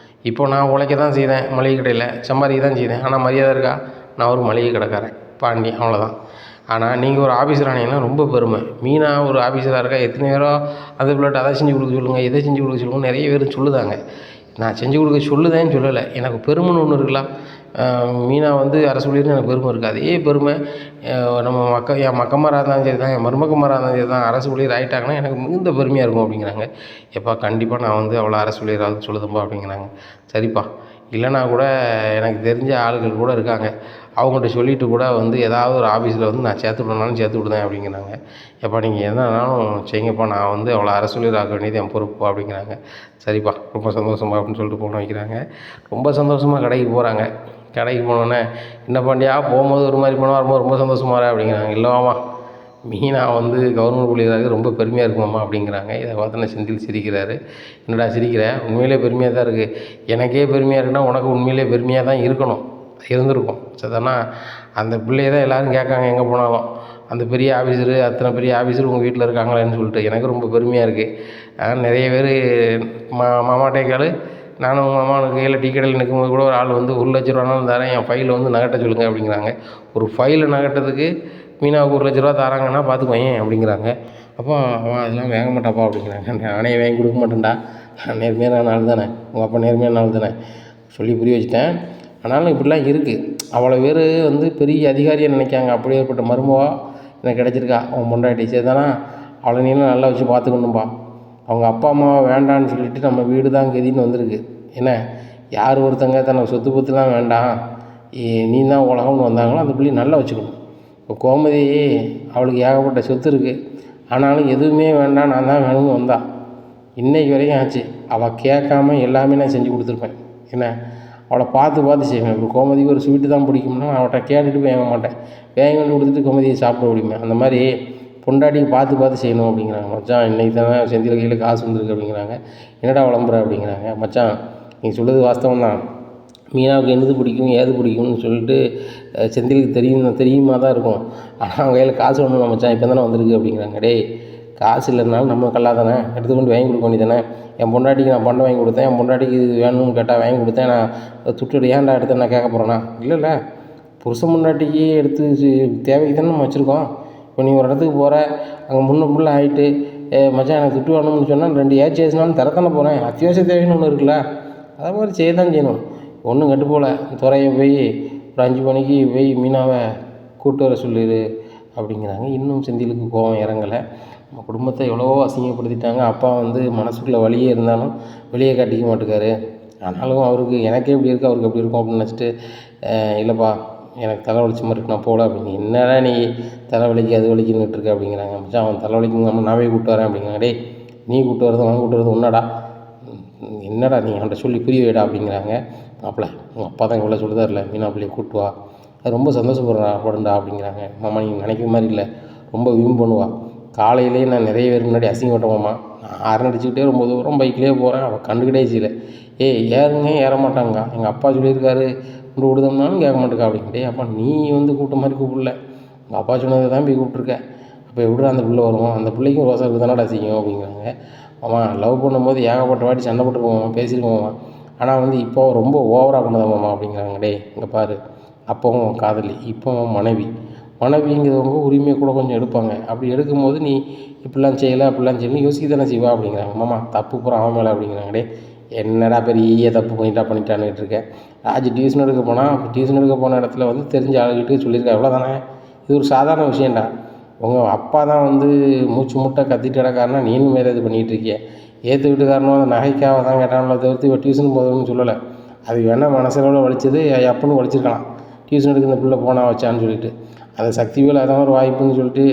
இப்போ நான் உழைக்க தான் செய்தேன் மளிகை கடையில், சம்பாதிக்க தான் செய்தேன். ஆனால் மரியாதை இருக்கா? நான் ஒரு மளிகை கடைக்காரன் பாண்டி, அவ்வளோதான். ஆனால் நீங்கள் ஒரு ஆஃபீஸர் ஆனீங்கன்னா ரொம்ப பெருமை. மீனா ஒரு ஆஃபீஸராக இருக்கா, எத்தனை பேரோ அந்த பிள்ளைகிட்ட அதை செஞ்சு கொடுக்க சொல்லுங்கள், இதை செஞ்சு கொடுக்க சொல்லுங்கள் நிறைய பேர் சொல்லுதாங்க. நான் செஞ்சு கொடுக்க சொல்லுதேன்னு சொல்லலை, எனக்கு பெருமைன்னு ஒன்று இருக்கலாம். மீனா வந்து அரசு ஊழியர்னு எனக்கு பெருமை இருக்குது. அதே பெருமை நம்ம என் மக்கமாராக இருந்தாலும் சரி தான், என் மருமக்கமாராக இருந்தாலும் சரி தான் அரசு ஊழியர் ஆகிட்டாங்கன்னா எனக்கு மிகுந்த பெருமையாக இருக்கும் அப்படிங்கிறாங்க. எப்பா கண்டிப்பாக நான் வந்து அவ்வளோ அரசு ஊழியராக சொல்லுதேன்ப்பா அப்படிங்கிறாங்க. சரிப்பா, இல்லைனா கூட எனக்கு தெரிஞ்ச ஆளுகள் கூட இருக்காங்க, அவங்கள்ட்ட சொல்லிவிட்டு கூட வந்து ஏதாவது ஒரு ஆஃபீஸில் வந்து நான் சேர்த்து விடனாலும் சேர்த்து விடுதேன் அப்படிங்கிறாங்க. எப்பா நீங்கள் என்னன்னாலும் செய்யுங்கப்பா, நான் வந்து அவ்வளோ அரசு ஊழியர் ஆக்க வேண்டியது என் பொறுப்பு அப்படிங்கிறாங்க. சரிப்பா ரொம்ப சந்தோஷமா அப்படின்னு சொல்லிட்டு போன வைக்கிறாங்க. ரொம்ப சந்தோஷமாக கடைக்கு போகிறாங்க. கடைக்கு போனோடனே என்ன பாண்டியா போகும்போது ஒரு மாதிரி போனால் வரும்போது ரொம்ப சந்தோஷமா அப்படிங்கிறாங்க. இல்லைவாம்மா, மீனா வந்து கவர்மெண்ட் ஊழியராக ரொம்ப பெருமையாக இருக்குமாம்மா அப்படிங்கிறாங்க. இதை பார்த்தோன்னே செந்தில் சிரிக்கிறாரு. என்னடா சிரிக்கிற? உண்மையிலே பெருமையாக தான் இருக்குது. எனக்கே பெருமையாக இருக்குன்னா உனக்கு உண்மையிலே பெருமையாக தான் இருக்கணும், இருந்திருக்கும். சரிதானா? அந்த பிள்ளைய தான் எல்லோரும் கேட்காங்க எங்கே போனாலும், அந்த பெரிய ஆஃபீஸரு, அத்தனை பெரிய ஆஃபீஸர் உங்கள் வீட்டில் இருக்காங்களேன்னு சொல்லிட்டு எனக்கு ரொம்ப பெருமையாக இருக்குது. நிறைய பேர் மாமாட்டே கேளு, நானும் உங்கள் அம்மா கையில் டீ கடையில் நிற்கும்போது கூட ஒரு ஆள் வந்து 1,00,000 தரேன், என் ஃபைலை வந்து நகட்ட சொல்லுங்கள் அப்படிங்கிறாங்க. ஒரு ஃபைலை நகட்டத்துக்கு மீனாவுக்கு 1,00,000 தராங்கன்னா பார்த்துக்கோயேன் அப்படிங்கிறாங்க. அப்போ அவன் அதெல்லாம் வாங்க மாட்டாப்பா அப்படிங்கிறாங்க. நானே வாங்கி கொடுக்க மாட்டேன்டா, நேர்மையான ஆள் தானே, உங்கள் அப்பா நேர்மையான ஆள் தானே சொல்லி புரிய வச்சுட்டேன். ஆனாலும் இப்படிலாம் இருக்குது. அவ்வளோ பேர் வந்து பெரிய அதிகாரியாக நினைக்காங்க. அப்படியேப்பட்ட மருமவா எனக்கு கிடச்சிருக்கா அவன் பொண்டாட்டி. சரி தானே, அவளை நீங்களும் நல்லா வச்சு பார்த்துக்கணும்பா. அவங்க அப்பா அம்மாவை வேண்டான்னு சொல்லிவிட்டு நம்ம வீடு தான் கதின்னு வந்திருக்கு. என்ன யார் ஒருத்தங்க தனக்கு சொத்து பத்துலாம் வேண்டாம், நீ தான் உலகம்னு வந்தாங்களோ அந்த பிள்ளையை நல்லா வச்சுக்கணும். இப்போ கோமதி அவளுக்கு ஏகப்பட்ட சொத்து இருக்குது, ஆனாலும் எதுவுமே வேண்டாம் நான் தான் வேணும்னு வந்தா. இன்றைக்கி வரைக்கும் ஆச்சு, அவள் கேட்காம எல்லாமே நான் செஞ்சு கொடுத்துருப்பேன். என்ன அவளை பார்த்து பார்த்து செய்வேன். இப்போ கோமதிக்கு ஒரு ஸ்வீட்டு தான் பிடிக்கும்னா அவள்கிட்ட கேட்டுட்டு வாங்க மாட்டேன், வேங்க கொடுத்துட்டு கோமதியை சாப்பிட முடியுமே. அந்த மாதிரி பொண்டாட்டிக்கு பார்த்து பார்த்து செய்யணும் அப்படிங்கிறாங்க. மச்சான் இன்றைக்கி தானே செந்தில் கையில் காசு வந்துருக்கு அப்படிங்கிறாங்க. என்னடா விளம்புற அப்படிங்கிறாங்க. மச்சான் நீங்கள் சொல்லுறது வாஸ்தவம் தான், மீனாவுக்கு என்னது பிடிக்கும் ஏது பிடிக்கும்னு சொல்லிட்டு செந்திலுக்கு தெரியுமா தான் இருக்கும். ஆனால் அவங்க கையில் காசு ஒன்று மச்சான் இப்போ தானே வந்திருக்கு அப்படிங்கிறாங்க. டேய் காசு இல்லைனாலும் நம்ம கல்லா தானே எடுத்து கொண்டு வாங்கி கொடுக்க வேண்டியது தானே. என் பொண்டாட்டிக்கு நான் பண்டை வாங்கி கொடுத்தேன், என் பொண்டாட்டிக்கு இது வேணும்னு கேட்டால் வாங்கி கொடுத்தேன், நான் துட்டு ஏன்டா எடுத்து நான் கேட்க போகிறேன்னா? இல்லைல்ல, புருஷன் பொண்டாட்டிக்கு எடுத்து தேவைக்கு தானே நம்ம வச்சுருக்கோம். இப்போ நீ ஒரு இடத்துக்கு போகிற, அங்கே முன்ன புள்ள ஆகிட்டு மச்சான் எனக்கு துட்டு வேணும்னு சொன்னால் 2 ஏச்சு ஏசினாலும் தரத்தானே போகிறேன். அத்தியாவசிய தேவைன்னு ஒன்று இருக்குல்ல, அதை மாதிரி செய்ய தான் செய்யணும். ஒன்றும் கெட்டு போகல, துறையை போய் ஒரு 5 மணிக்கு போய் மீனாவை கூட்டு வர சொல்லிடு அப்படிங்கிறாங்க. இன்னும் செந்திலுக்கு கோபம் இறங்கலை. நம்ம குடும்பத்தை எவ்வளவோ அசிங்கப்படுத்திட்டாங்க. அப்பா வந்து மனசுக்குள்ளே வலியே இருந்தாலும் வெளியே காட்டிக்க மாட்டேக்காரு. ஆனாலும் அவருக்கு எனக்கே இப்படி இருக்குது அவருக்கு எப்படி இருக்கும் அப்படின்னு நினச்சிட்டு, இல்லைப்பா எனக்கு தலை வலிச்ச மாதிரி இருக்கு நான் போகல அப்படிங்க. என்னடா நீ தலை வலிக்கு அது வலிக்குன்னுட்டு இருக்க அப்படிங்கிறாங்க. மச்சான் அவன் தலை வலிக்குங்க நான் போய் கூப்பிட்டு வரேன் அப்படிங்கிறாங்க. டேய் நீ கூப்பிட்டு வரது அவன் கூப்பிட்டு வரது ஒன்னாடா, என்னடா நீ அவன்கிட்ட சொல்லி புரிய வைடா அப்படிங்கிறாங்க. மாப்பிள்ள உங்கள் அப்பா தான் இவ்வளோ சொல்லுதார்ல, மீனா பிள்ளையை கூப்பிட்டு வா, அது ரொம்ப சந்தோஷப்படுறா அப்படிங்கிறாங்க. மாமா நீங்கள் நினைக்கிற மாதிரி இல்லை, ரொம்ப விரும்பி பண்ணுவா. காலையிலேயே நான் நிறைய பேருக்கு முன்னாடி அசிங்கப்பட்டேன் மாமா, நான் ஹாரன் அடிச்சுக்கிட்டே ரொம்ப தூரம் பைக்லேயே போகிறேன், அவள் கண்டுக்கிட்டே செய்யலை. ஏறுங்க ஏற மாட்டாங்க, எங்கள் அப்பா சொல்லியிருக்காரு கொண்டு விடுதோம்னாலும் கேட்க மாட்டேக்கா அப்படிங்கிட்டே. அப்பா நீ வந்து கூப்பிட்ட மாதிரி கூப்பிடல, உங்கள் அப்பா சொன்னதை தான் போய் கூப்பிட்ருக்க, அப்போ எப்படிடா அந்த பிள்ளை வருவோம், அந்த பிள்ளைக்கும் ரோசா இருக்குது தானடா செய்யும் அப்படிங்கிறாங்க. மாமா லவ் பண்ணும்போது ஏகப்பட்ட வாட்டி சண்டை போட்டுருக்கோம்மா, பேசியிருக்கோம்மா, ஆனால் வந்து இப்போ ரொம்ப ஓவராக பண்ணுதாம்மா அப்படிங்கிறாங்க. டே இங்கே பாரு, அப்போவும் காதலி இப்போவும் மனைவிங்கிறவங்க உரிமையை கூட கொஞ்சம் எடுப்பாங்க. அப்படி எடுக்கும்போது நீ இப்படிலாம் செய்யலை அப்படிலாம் செய்யணும் யோசிக்க தானே செய்வா அப்படிங்கிறாங்க. மாமா தப்பு பூரா அவன் மேலே அப்படிங்கிறாங்க. டே என்னடா பெரிய தப்பு பண்ணிட்டான்னுட்டு இருக்கேன். ராஜ் டியூஷன் எடுக்க போன இடத்துல வந்து தெரிஞ்ச ஆளுகிட்டு சொல்லியிருக்கா, எவ்வளோ தானே, இது ஒரு சாதாரண விஷயம்டா. உங்கள் அப்பா தான் வந்து மூச்சு முட்டை கத்திட்டு கிடக்காருன்னா நீனும் வேறு இது பண்ணிகிட்டு இருக்கிய. ஏற்றுக்கிட்டுக்காரனோ அந்த நகைக்காக தான் கேட்டாங்களோ தவிர்த்து இப்போ டியூஷன் போதும்னு சொல்லலை. அது வேணால் மனசளவில் வலிச்சது அப்பன்னு வலிச்சிருக்கலாம், டியூஷன் எடுக்க இந்த பிள்ளை போனால் வச்சான்னு சொல்லிட்டு. அதை சக்தி வேலை அதான் ஒரு வாய்ப்புன்னு சொல்லிட்டு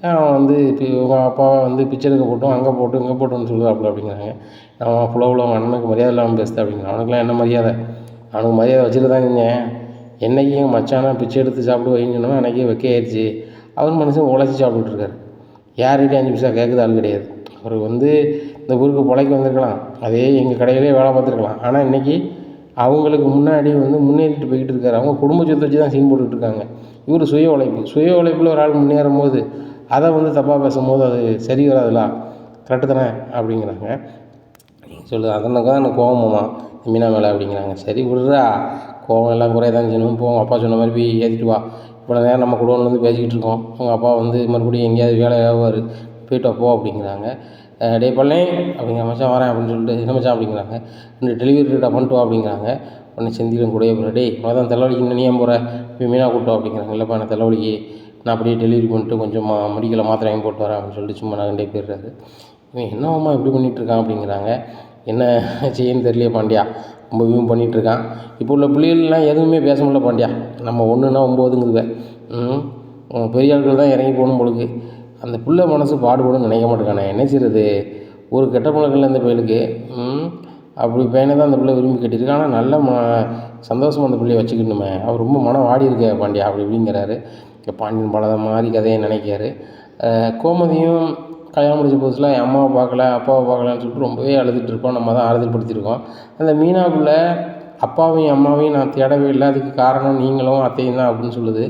அவன் வந்து இப்போ உங்கள் அப்பாவை வந்து பிச்சை எடுக்க போட்டோம் அங்கே போட்டு இங்கே போட்டோன்னு சொல்லுவாப்புல அப்படிங்கிறாங்க. அவன் ஃபுல்லாக அவங்க அண்ணனுக்கு மரியாதை இல்லாமல் பேசுது அப்படிங்கிறான். அவனுக்குலாம் என்ன மரியாதை, அவனுக்கு மரியாதை வச்சுட்டு தான் இருந்தேன். என்றைக்கு எங்கள் மச்சானா பிச்சை எடுத்து சாப்பிட்டு வைன்னு சொன்னால் அன்றைக்கே வைக்க ஆயிடுச்சு. அவர் மனுஷன் உழைச்சி சாப்பிட்டுருக்காரு, யார்கிட்டையும் 5 பைசா கேட்குறது ஆள் கிடையாது. அவர் வந்து இந்த ஊருக்கு பிழைக்க வந்திருக்கலாம், அதே எங்கள் கடையிலே வேலை பார்த்துருக்கலாம். ஆனால் இன்றைக்கி அவங்களுக்கு முன்னாடி வந்து முன்னேறிட்டு போய்கிட்டு இருக்காரு. அவங்க குடும்ப சொத்தை வச்சு தான் சீன் போட்டுக்கிட்டு இருக்காங்க. இவர் சுய உழைப்பில் ஒரு ஆள் முன்னேறும்போது அதை வந்து தப்பாக பேசும்போது அது சரி வராதுல, கரெக்டு தானே அப்படிங்கிறாங்க. சொல்லுது அதனால தான் எனக்கு கோவமாம்மா மீனா மேலே அப்படிங்கிறாங்க. சரி விட்றா, கோவம் எல்லாம் குறைய தான் செய்யணும். போ, உங்கள் அப்பா சொன்ன மாதிரி போய் ஏற்றிட்டு வா. இவ்வளோ நேரம் நம்ம குடோனில் வந்து பேசிக்கிட்டு இருக்கோம், உங்கள் அப்பா வந்து மறுபடியும் எங்கேயாவது வேலை ஆகுவார், போய்ட்டு போ அப்படிங்கிறாங்க. டே பழனி அப்படிங்கிற, மச்சான் வரேன் அப்படின்னு சொல்லிட்டு, என்ன மச்சான் அப்படிங்கிறாங்க. இந்த டெலிவரி டேட்டா பண்ணிட்டு வா அப்படிங்கிறாங்க. உடனே செந்திலும் கூடயே போகிற, டே உனக்கு தான் தலைவலிக்கு நீ ஏன் போகிற, போய் மீனா கூப்பிட்டு வா அப்படிங்கிறாங்க. இல்லைப்பா எனக்கு தலைவலிக்கு, நான் அப்படியே டெலிவரி பண்ணிட்டு கொஞ்சம் மெடிக்கலில் மாத்திரை வாங்கி போட்டு வரேன் அப்படின்னு சொல்லிட்டு சும்மா நகண்டே போயிடுறாரு. இவன் என்னம்மா இப்படி பண்ணிகிட்ருக்கான் அப்படிங்கிறாங்க. என்ன செய்யன்னு தெரியலையே பாண்டியா, ரொம்ப வியூம் பண்ணிகிட்ருக்கான். இப்போ உள்ள பிள்ளைகள்லாம் எதுவுமே பேச முடியல பாண்டியா, நம்ம ஒன்றுனா 9ங்குதுவே. பெரிய ஆட்கள் தான் இறங்கி போகணும் பொழுது அந்த பிள்ளை மனசு பாடுபடுன்னு நினைக்க மாட்டேங்கானே, என்ன செய்கிறது. ஒரு கெட்ட பழக்கம் அந்த பிள்ளைகளுக்கு. அப்படி பையனை தான் அந்த பிள்ளை விரும்பி கட்டியிருக்கு. ஆனால் நல்ல சந்தோஷமாக அந்த பிள்ளையை வச்சுக்கணுமே, அவர் ரொம்ப மனம் வாடி இருக்க பாண்டியா அப்படி இப்படிங்கிறாரு. பாண்டியன் பலதை மாதிரி கதையை நினைக்காரு. கோமதியும் கல்யாணம் முடிச்ச புதுசில் என் அம்மாவை பார்க்கல அப்பாவை பார்க்கலன்னு சொல்லிட்டு ரொம்பவே அழுதுகிட்டு இருக்கோம். நம்ம தான் ஆறுதல் படுத்தியிருக்கோம். அந்த மீனாவுக்குள்ள அப்பாவையும் அம்மாவையும் நான் தேடவே இல்லை, அதுக்கு காரணம் நீங்களும் அத்தையும் தான் அப்படின்னு சொல்லுது.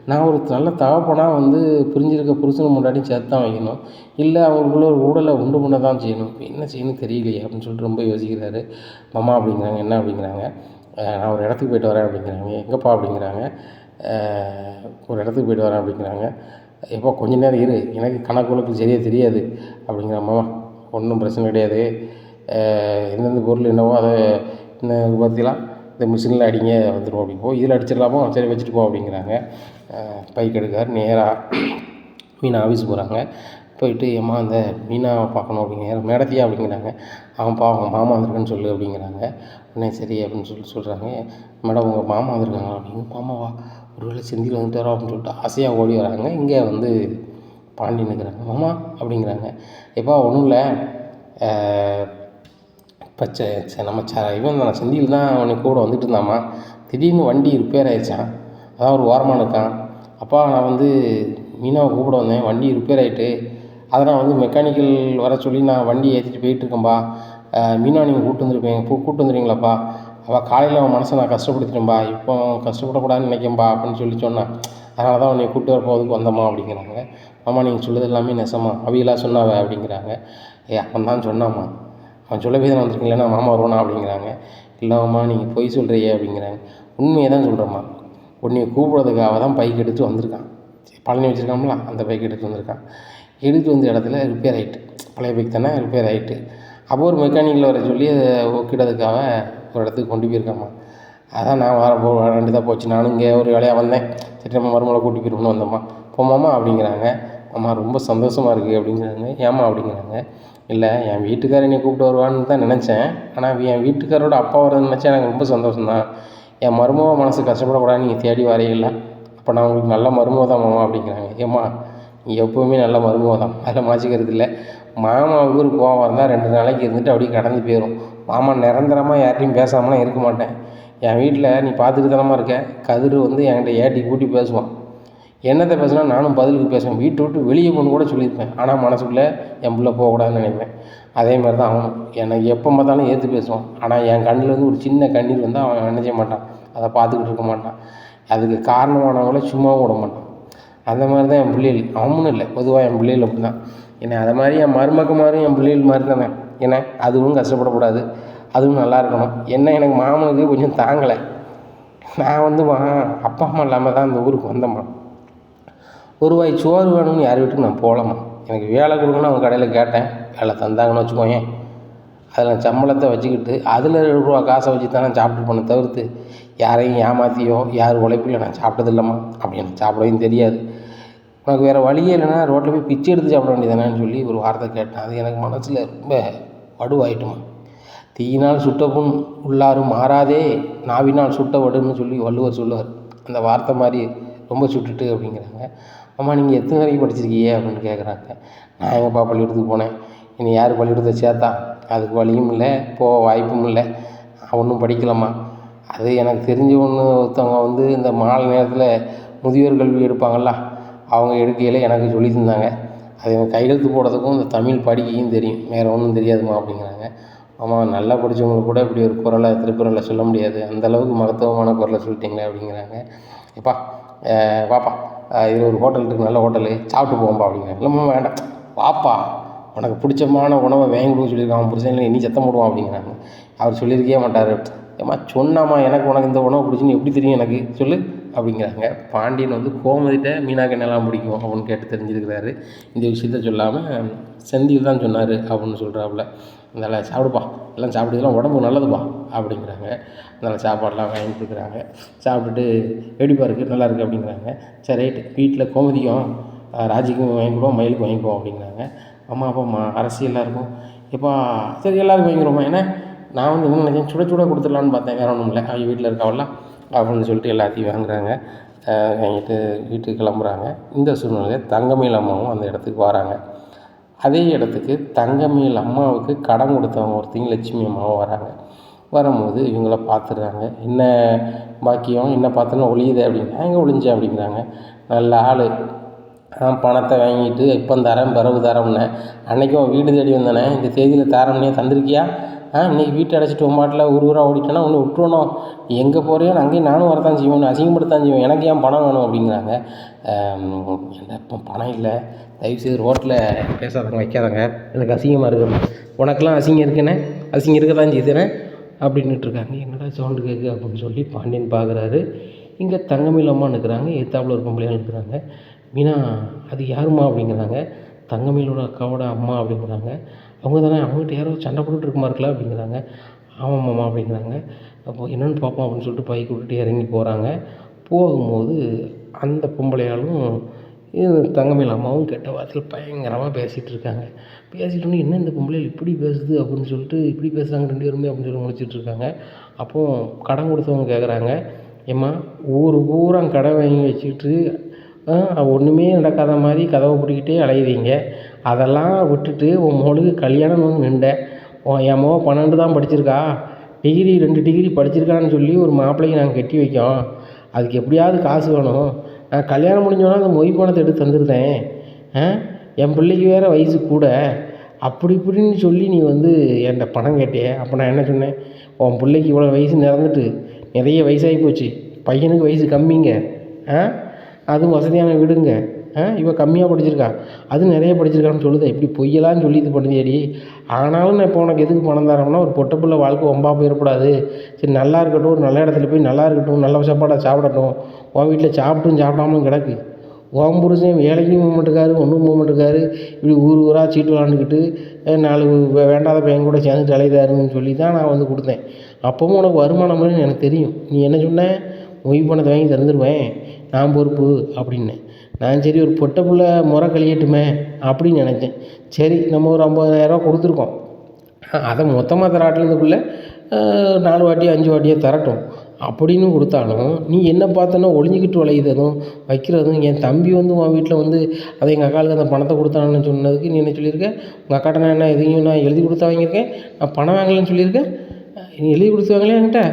நான் ஒரு நல்ல தகப்பனாக வந்து பிரிஞ்சிருக்க புருஷனை முன்னாடி சேர்த்து தான் வைக்கணும், இல்லை அவங்களுக்குள்ள ஒரு ஊடலை உண்டு பண்ண தான் செய்யணும். என்ன செய்யணும் தெரியலையே அப்படின்னு சொல்லிட்டு ரொம்ப யோசிக்கிறாரு. மாமா அப்படிங்கிறாங்க. என்ன அப்படிங்கிறாங்க. நான் ஒரு இடத்துக்கு போய்ட்டு வரேன் அப்படிங்கிறாங்க. எங்கேப்பா அப்படிங்கிறாங்க. ஒரு இடத்துக்கு போய்ட்டு வரேன் அப்படிங்கிறாங்க. எப்போ கொஞ்ச நேரம் இரு, எனக்கு கணக்கு சரியாக தெரியாது அப்படிங்கிற. மாமா ஒன்றும் பிரச்சனை கிடையாது, எந்தெந்த பொருள் என்னவோ அதை இந்த பற்றிலாம் இந்த மிஷினில் அடிங்க வந்துடும் அப்படிங்கோ. இதில் அடிச்சிடலாமோ, சரி வச்சுட்டு போ அப்படிங்கிறாங்க. பைக் எடுக்கார், நேராக மீனா ஆஃபீஸ் போகிறாங்க. போயிட்டு ஏம்மா இந்த மீனாவை பார்க்கணும் அப்படிங்கிற. மேடத்தையா அப்படிங்கிறாங்க. அவன் அவங்க மாமா வந்திருக்குன்னு சொல்லு அப்படிங்கிறாங்க. உடனே சரி அப்படின்னு சொல்கிறாங்க. மேடம் உங்கள் மாமா வந்திருக்காங்க அப்படின்னு. மாமாவா, ஒரு வேளை செந்தில் வந்துட்டு வரோம் அப்படின்னு சொல்லிட்டு ஆசையாக ஓடி வராங்க. இங்கே வந்து பாண்டியன் இருக்கிறாங்க. மாமா அப்படிங்கிறாங்க. எப்பா ஒன்றும் இல்லை, இப்போ நம்ம இவன் தான் செந்தில் தான் அவனுக்கு கூட வந்துட்டு இருந்தாம்மா, திடீர்னு வண்டி ரிப்பேர் ஆகிடுச்சான், அதான் ஒரு ஓரமாக இருக்கான். அப்பா நான் வந்து மீனாவை கூப்பிட வந்தேன், வண்டி ரிப்பேர் ஆகிட்டு, அதை நான் வந்து மெக்கானிக்கல் வர சொல்லி நான் வண்டி ஏற்றிட்டு போயிட்டுருக்கேன்ப்பா. மீனா நீங்கள் கூப்பிட்டு வந்துடுவீங்களாப்பா. அவள் காலையில் அவன் மனசை நான் கஷ்டப்படுத்திட்டேன்ப்பா, இப்போ கஷ்டப்படக்கூடாதுன்னு நினைக்கேன்ப்பா அப்படின்னு சொன்னான். அதனால தான் அவனை கூப்பிட்டு வர போகிறதுக்கு வந்தம்மா அப்படிங்கிறாங்க. மாமா நீங்கள் சொல்லுறது எல்லாமே நெசமா, அவியலாக சொன்னாவ அப்படிங்கிறாங்க. அவன் தான் சொன்னாம்மா, அவன் சொல்ல போய் தான் வந்திருக்கீங்களா, மாமா வருவானா அப்படிங்கிறாங்க. இல்லைம்மா நீங்கள் பொய் சொல்கிறியே அப்படிங்கிறாங்க. உண்மையை தான் சொல்கிறேம்மா, உன்னை கூப்பிட்றதுக்காக தான் பைக் எடுத்து வந்திருக்கான். பழனி வச்சுருக்காங்களா, அந்த பைக் எடுத்து வந்திருக்கான். எடுத்து வந்த இடத்துல ரிப்பேர் ஆகிட்டு, பழைய பைக் தானே ரிப்பேர் ஆகிட்டு, அப்போ ஒரு மெக்கானிக்கில் வர சொல்லி அதை ஒக்கிடதுக்காக ஒரு இடத்துக்கு கொண்டு போயிருக்காம்மா. அதான் நான் வர வேண்டியதாக போச்சு, நானும் இங்கே ஒரு வேலையாக வந்தேன், சரி நம்ம மருமகளை கூட்டி போயிருக்கணும் வந்தோம்மா, போமாம்மா அப்படிங்கிறாங்க. அம்மா ரொம்ப சந்தோஷமாக இருக்குது அப்படிங்கிறாங்க. ஏம்மா அப்படிங்கிறாங்க. இல்லை என் வீட்டுக்காரர் என்னை கூப்பிட்டு வருவான்னு தான் நினச்சேன், ஆனால் என் வீட்டுக்காரோட அப்பா வரதுன்னு நினச்சா எனக்கு ரொம்ப சந்தோஷம்தான். என் மருமக மனசு கஷ்டப்படக்கூடாதுன்னு நீங்கள் தேடி வரையில்லை, அப்போ நான் உங்களுக்கு நல்ல மருமக தான் மாமா அப்படிங்கிறாங்க. ஏம்மா நீ எப்போவுமே நல்ல மருமக தான், அதில் மாற்றிக்கிறது இல்லை. மாமா ஊருக்கு கோவம் இருந்தால் 2 நாளைக்கு இருந்துட்டு அப்படியே கடந்து போயிடும். மாமா நிரந்தரமாக யார்ட்டையும் பேசாமலாம் இருக்க மாட்டேன். என் வீட்டில் நீ பார்த்துட்டு தானமா இருக்க, கதிர் வந்து என்கிட்ட ஏட்டி கூட்டி பேசுவான், என்னத்தை பேசுனா நானும் பதிலுக்கு பேசுவேன், வீட்டை விட்டு வெளியே போகணுன்னு கூட சொல்லியிருப்பேன், ஆனால் மனசுக்குள்ளே என் பிள்ளை போகக்கூடாதுன்னு நினைப்பேன். அதே மாதிரி தான் அவனும், எனக்கு எப்போ பார்த்தாலும் ஏற்று பேசுவான், ஆனால் என் கண்ணிலேருந்து ஒரு சின்ன கண்ணீர் வந்து அவன் நினைச்ச மாட்டான், அதை பார்த்துக்கிட்டு இருக்க மாட்டான். அதுக்கு காரணமானவங்கள சும்மாவும் விட மாட்டான். அந்த மாதிரி தான் என் பிள்ளைகள், அவனும் இல்லை பொதுவாக என் பிள்ளைகள் அப்படி தான். ஏன்னா அதை மாதிரி என் மருமக மாதிரியும் என் பிள்ளைகள் மாதிரி தானே, ஏன்னா அதுவும் கஷ்டப்படக்கூடாது, அதுவும் நல்லா இருக்கணும். என்ன எனக்கு மாமனுக்கு கொஞ்சம் தாங்கலை, நான் வந்து அப்பா அம்மா இல்லாமல் தான் இந்த ஊருக்கு வந்தேம்மா, ஒரு வாய் சோறு வேணும்னு யார் வீட்டுக்கு நான் போகலாமா, எனக்கு வேலை கொடுக்கணும்னு அவங்க கடையில் கேட்டேன், வேலை தந்தாங்கன்னு வச்சுக்கோங்க, அதில் சம்பளத்தை வச்சுக்கிட்டு அதில் 2 ரூபா காசை வச்சு தான் நான் சாப்பிட்டு போனேன், தவிர்த்து யாரையும் ஏமாற்றியோ யார் உழைப்பில்லை நான் சாப்பிட்டதில்லம்மா, அப்படி எனக்கு சாப்பிடவும் தெரியாது, உனக்கு வேறு வழியே இல்லைன்னா ரோட்டில் போய் பிச்சை எடுத்து சாப்பிட வேண்டியதானேன்னு சொல்லி ஒரு வார்த்தை கேட்டேன். அது எனக்கு மனசில் ரொம்ப வடுவாயிட்டுமா. தீயினால் சுட்ட புண் உள்ளாரும் மாறாதே, நாவினால் சுட்ட வடுன்னு சொல்லி வள்ளுவர் சொல்லுவார், அந்த வார்த்தை மாதிரி ரொம்ப சுட்டுட்டு அப்படிங்கிறாங்க. அம்மா நீங்கள் எத்தனை வரைக்கும் படிச்சிருக்கீங்க அப்படின்னு கேட்குறாங்க. நான் எங்கப்பா பள்ளிக்கூடத்துக்கு போனேன், இனி யார் பள்ளிக்கூடத்தை சேர்த்தா, அதுக்கு வழியும் இல்லை போக வாய்ப்பும் இல்லை, நான் ஒன்றும் படிக்கலாமா. அது எனக்கு தெரிஞ்ச ஒருத்தவங்க வந்து இந்த மாலை நேரத்தில் முதியோர் கல்வி எடுப்பாங்கள்ல, அவங்க எடுக்கையில் எனக்கு சொல்லி தந்தாங்க, அது எனக்கு கையெழுத்து போடுறதுக்கும் இந்த தமிழ் படிக்கையும் தெரியும், வேறு ஒன்றும் தெரியாதுமா அப்படிங்கிறாங்க. ஆமாம், நல்லா படித்தவங்களுக்கு கூட இப்படி ஒரு குறளை திருக்குறளை சொல்ல முடியாது. அந்தளவுக்கு மகத்துவமான குறளை சொல்லிட்டீங்களே அப்படிங்கிறாங்க. எப்பா வாப்பா, இது ஒரு ஹோட்டல் இருக்குது, நல்ல ஹோட்டலு, சாப்பிட்டு போவோம்பா அப்படிங்கிறாங்க. இல்லைம்மா வேண்டாம், வாப்பா உனக்கு பிடிச்சமான உணவை வாங்கி கொடுக்க சொல்லியிருக்கான் அவன் புருஷன், நீ சத்தம் போடுவான் அப்படிங்கிறாங்க. அவர் சொல்லியிருக்கவே மாட்டார். ஏம்மா சொன்னாம்மா, எனக்கு உனக்கு இந்த உணவு பிடிச்சின்னு எப்படி தெரியும் எனக்கு சொல்லு அப்படிங்கிறாங்க. பாண்டியன் வந்து கோமதிட்ட மீனாக்கு என்னெல்லாம் பிடிக்கும் அப்படின்னு கேட்டு தெரிஞ்சிருக்கிறாரு. இந்த விஷயத்த சொல்லாமல் செந்தில் தான் சொன்னார் அப்படின்னு சொல்கிறாப்புல. அதனால் சாப்பிடுப்பா, எல்லாம் சாப்பிட்டதெல்லாம் உடம்புக்கு நல்லதுப்பா அப்படிங்கிறாங்க. அதனால் சாப்பாடெலாம் வாங்கி கொடுக்குறாங்க. சாப்பிட்டுட்டு எப்படிப்பா இருக்குது, நல்லா இருக்குது அப்படிங்கிறாங்க. சரி ரைட்டு, வீட்டில் கோமதிக்கும் ராஜிக்கும் வாங்கிக்குவோம், மயிலுக்கும் வாங்கிக்குவோம் அப்படிங்கிறாங்க. அம்மா அப்பா அரசியலாக இருக்கும். எப்பா சரி எல்லாருக்கும் வாங்கிக்கிறோமா, ஏன்னா நான் வந்து என்ன நினச்சேன், சுட சுட கொடுத்துடலான்னு பார்த்தேன், வேறு ஒன்றும் இல்லை, அவங்க வீட்டில் இருக்கவெல்லாம் அப்படின்னு சொல்லிட்டு எல்லாத்தையும் வாங்குறாங்க. வாங்கிட்டு வீட்டுக்கு கிளம்புறாங்க. இந்த சூழ்நிலையில் தங்கமயில் அம்மாவும் அந்த இடத்துக்கு வராங்க. அதே இடத்துக்கு தங்கமயில் அம்மாவுக்கு கடன் கொடுத்தவங்க ஒருத்தங்க லட்சுமி அம்மாவும் வராங்க. வரும்போது இவங்கள பார்த்துடுறாங்க. என்ன பாக்கியம், என்ன பார்த்தோன்னா ஒளியுது அப்படின்னா, எங்கே ஒளிஞ்ச அப்படிங்கிறாங்க. நல்ல ஆள், பணத்தை வாங்கிட்டு இப்போ தரேன் பிறகு தரேன்னே, அன்றைக்கும் வீடு தேடி வந்தானே, இந்த தேதியில் தரேன்னே தந்திருக்கியா? இன்றைக்கி வீட்டை அடைச்சிட்டு உமாட்டில் ஊராக ஓடிட்டேன்னா ஒன்று விட்டுருணும், எங்கே போகிறியோ அங்கேயும் நானும் வரத்தான் செய்வேன், அசிங்கப்படுத்தான் செய்வேன், எனக்கு ஏன் பணம் வேணும் அப்படிங்கிறாங்க. இப்போ பணம் இல்லை, தயவுசெய்து ரோட்டில் பேசாதவங்க வைக்காதங்க, எனக்கு அசிங்கமாக இருக்குது, உனக்கெல்லாம் அசிங்கம் இருக்குண்ணே, அசிங்கம் இருக்க தான் செய்துனே அப்படின்னுட்டுருக்காங்க. என்னடா சவுண்டு கேட்கு அப்படின்னு சொல்லி பாண்டியன் பார்க்குறாரு. இங்கே தங்கமயில் அம்மா நிற்கிறாங்க, எத்தாப்பில் ஒரு பொம்பளையாக நிற்கிறாங்க. மீனா அது யாரும்மா அப்படிங்கிறாங்க. தங்கமயிலோட அக்காவோட அம்மா அப்படிங்கிறாங்க. அவங்க தானே, அவங்ககிட்ட யாரோ சண்டை போட்டுட்டு இருக்குமா இருக்கலாம் அப்படிங்கிறாங்க. ஆமாம்மாம்மா அப்படிங்கிறாங்க. அப்போது என்னென்னு பார்ப்போம் அப்படின்னு சொல்லிட்டு பைக் விட்டுட்டு இறங்கி போகிறாங்க. போகும்போது அந்த பொம்பளையாலும் தங்கமயில் அம்மாவும் கெட்ட வார்த்தையில் பயங்கரமாக பேசிகிட்டு இருக்காங்க. பேசிட்டோன்னே என்ன இந்த பொம்பளைகள் இப்படி பேசுது அப்படின்னு சொல்லிட்டு, இப்படி பேசுகிறாங்க ரெண்டு பேருமே அப்படின்னு சொல்லி முடிச்சுட்டு இருக்காங்க. அப்போது கடன் கொடுத்தவங்க கேட்குறாங்க, ஏம்மா ஊர் பூரா கடன் வாங்கி வச்சுக்கிட்டு ஒன்றுமே நடக்காத மாதிரி கதவை பூட்டிக்கிட்டே அலையுறீங்க, அதெல்லாம் விட்டுட்டு உன் மகளுக்கு கல்யாணம் வந்து நின்ற, என் மக 12 தான் படிச்சிருக்கா, டிகிரி 2 டிகிரி படிச்சிருக்கான்னு சொல்லி ஒரு மாப்பிள்ளைக்கு நாங்கள் கட்டி வைக்கோம், அதுக்கு எப்படியாவது காசு வேணும், நான் கல்யாணம் முடிஞ்சோன்னா அந்த மொய் பணத்தை எடுத்து தந்துருந்தேன், என் பிள்ளைக்கு வேறு வயசு கூட, அப்படி இப்படின்னு சொல்லி நீ வந்து என்கிட்ட பணம் கேட்டியே. அப்போ நான் என்ன சொன்னேன், உன் பிள்ளைக்கு இவ்வளோ வயசு நிறந்துட்டு நிறைய வயசாகி போச்சு, பையனுக்கு வயசு கம்மிங்க, அதுவும் வசதியான வீடுங்க, இவன் கம்மியாக படிச்சிருக்கா, அது நிறைய படிச்சிருக்கான்னு சொல்லுது, இப்படி பொய்யெல்லாம் சொல்லி இது பண்ணுதியடி. ஆனாலும் நான் இப்போ உனக்கு எதுக்கு பணம் தரோம்னா, ஒரு பொட்டை பிள்ளை வாழ்க்கை வம்பா போயிடக்கூடாது, சரி நல்லா இருக்கட்டும், ஒரு நல்ல இடத்துல போய் நல்லா இருக்கட்டும், நல்ல சாப்பாடாக சாப்பிடட்டும், உன் வீட்டில் சாப்பிட்டும் சாப்பிடாமலும் கிடக்கு, உன் புருஷன் வேலைக்கும் போக மாட்டேக்காரு, ஒன்றும் போக மாட்டேக்காரு, இப்படி ஊர் ஊராக சீட்டு விளாண்டுக்கிட்டு 4 வேண்டாத பையன் கூட சேர்ந்துட்டு அலைதாருன்னு சொல்லி தான் நான் வந்து கொடுத்தேன். அப்போவும் உனக்கு வருமானம் இல்லைன்னு எனக்கு தெரியும், நீ என்ன சொன்ன, மொய் பணத்தை வாங்கி தந்துடுவேன், நான் பொறுப்பு அப்படின்னேன். நான் சரி ஒரு பொட்டை புள்ள முறை கழியட்டுமே அப்படின்னு நினச்சேன். சரி நம்ம ஒரு 50,000 கொடுத்துருக்கோம், அதை மொத்தமாக தராட்டிலேருந்துக்குள்ளே 4 வாட்டியோ 5 வாட்டியோ தரட்டும் அப்படின்னு கொடுத்தாலும், நீ என்ன பார்த்தோன்னா ஒளிஞ்சிக்கிட்டு வளையுதும் வைக்கிறதும், என் தம்பி வந்து உன் வீட்டில் வந்து அதை எங்கள் அக்காளுக்கு அந்த பணத்தை கொடுத்தான்னு சொன்னதுக்கு நீ என்ன சொல்லியிருக்க, உங்கள் அக்காட்ட நான் என்ன எதையும் நான் எழுதி கொடுத்தா வாங்கியிருக்கேன், நான் பணம் வாங்கலன்னு சொல்லியிருக்கேன், நீ எழுதி கொடுத்து வாங்கலையா என்கிட்ட,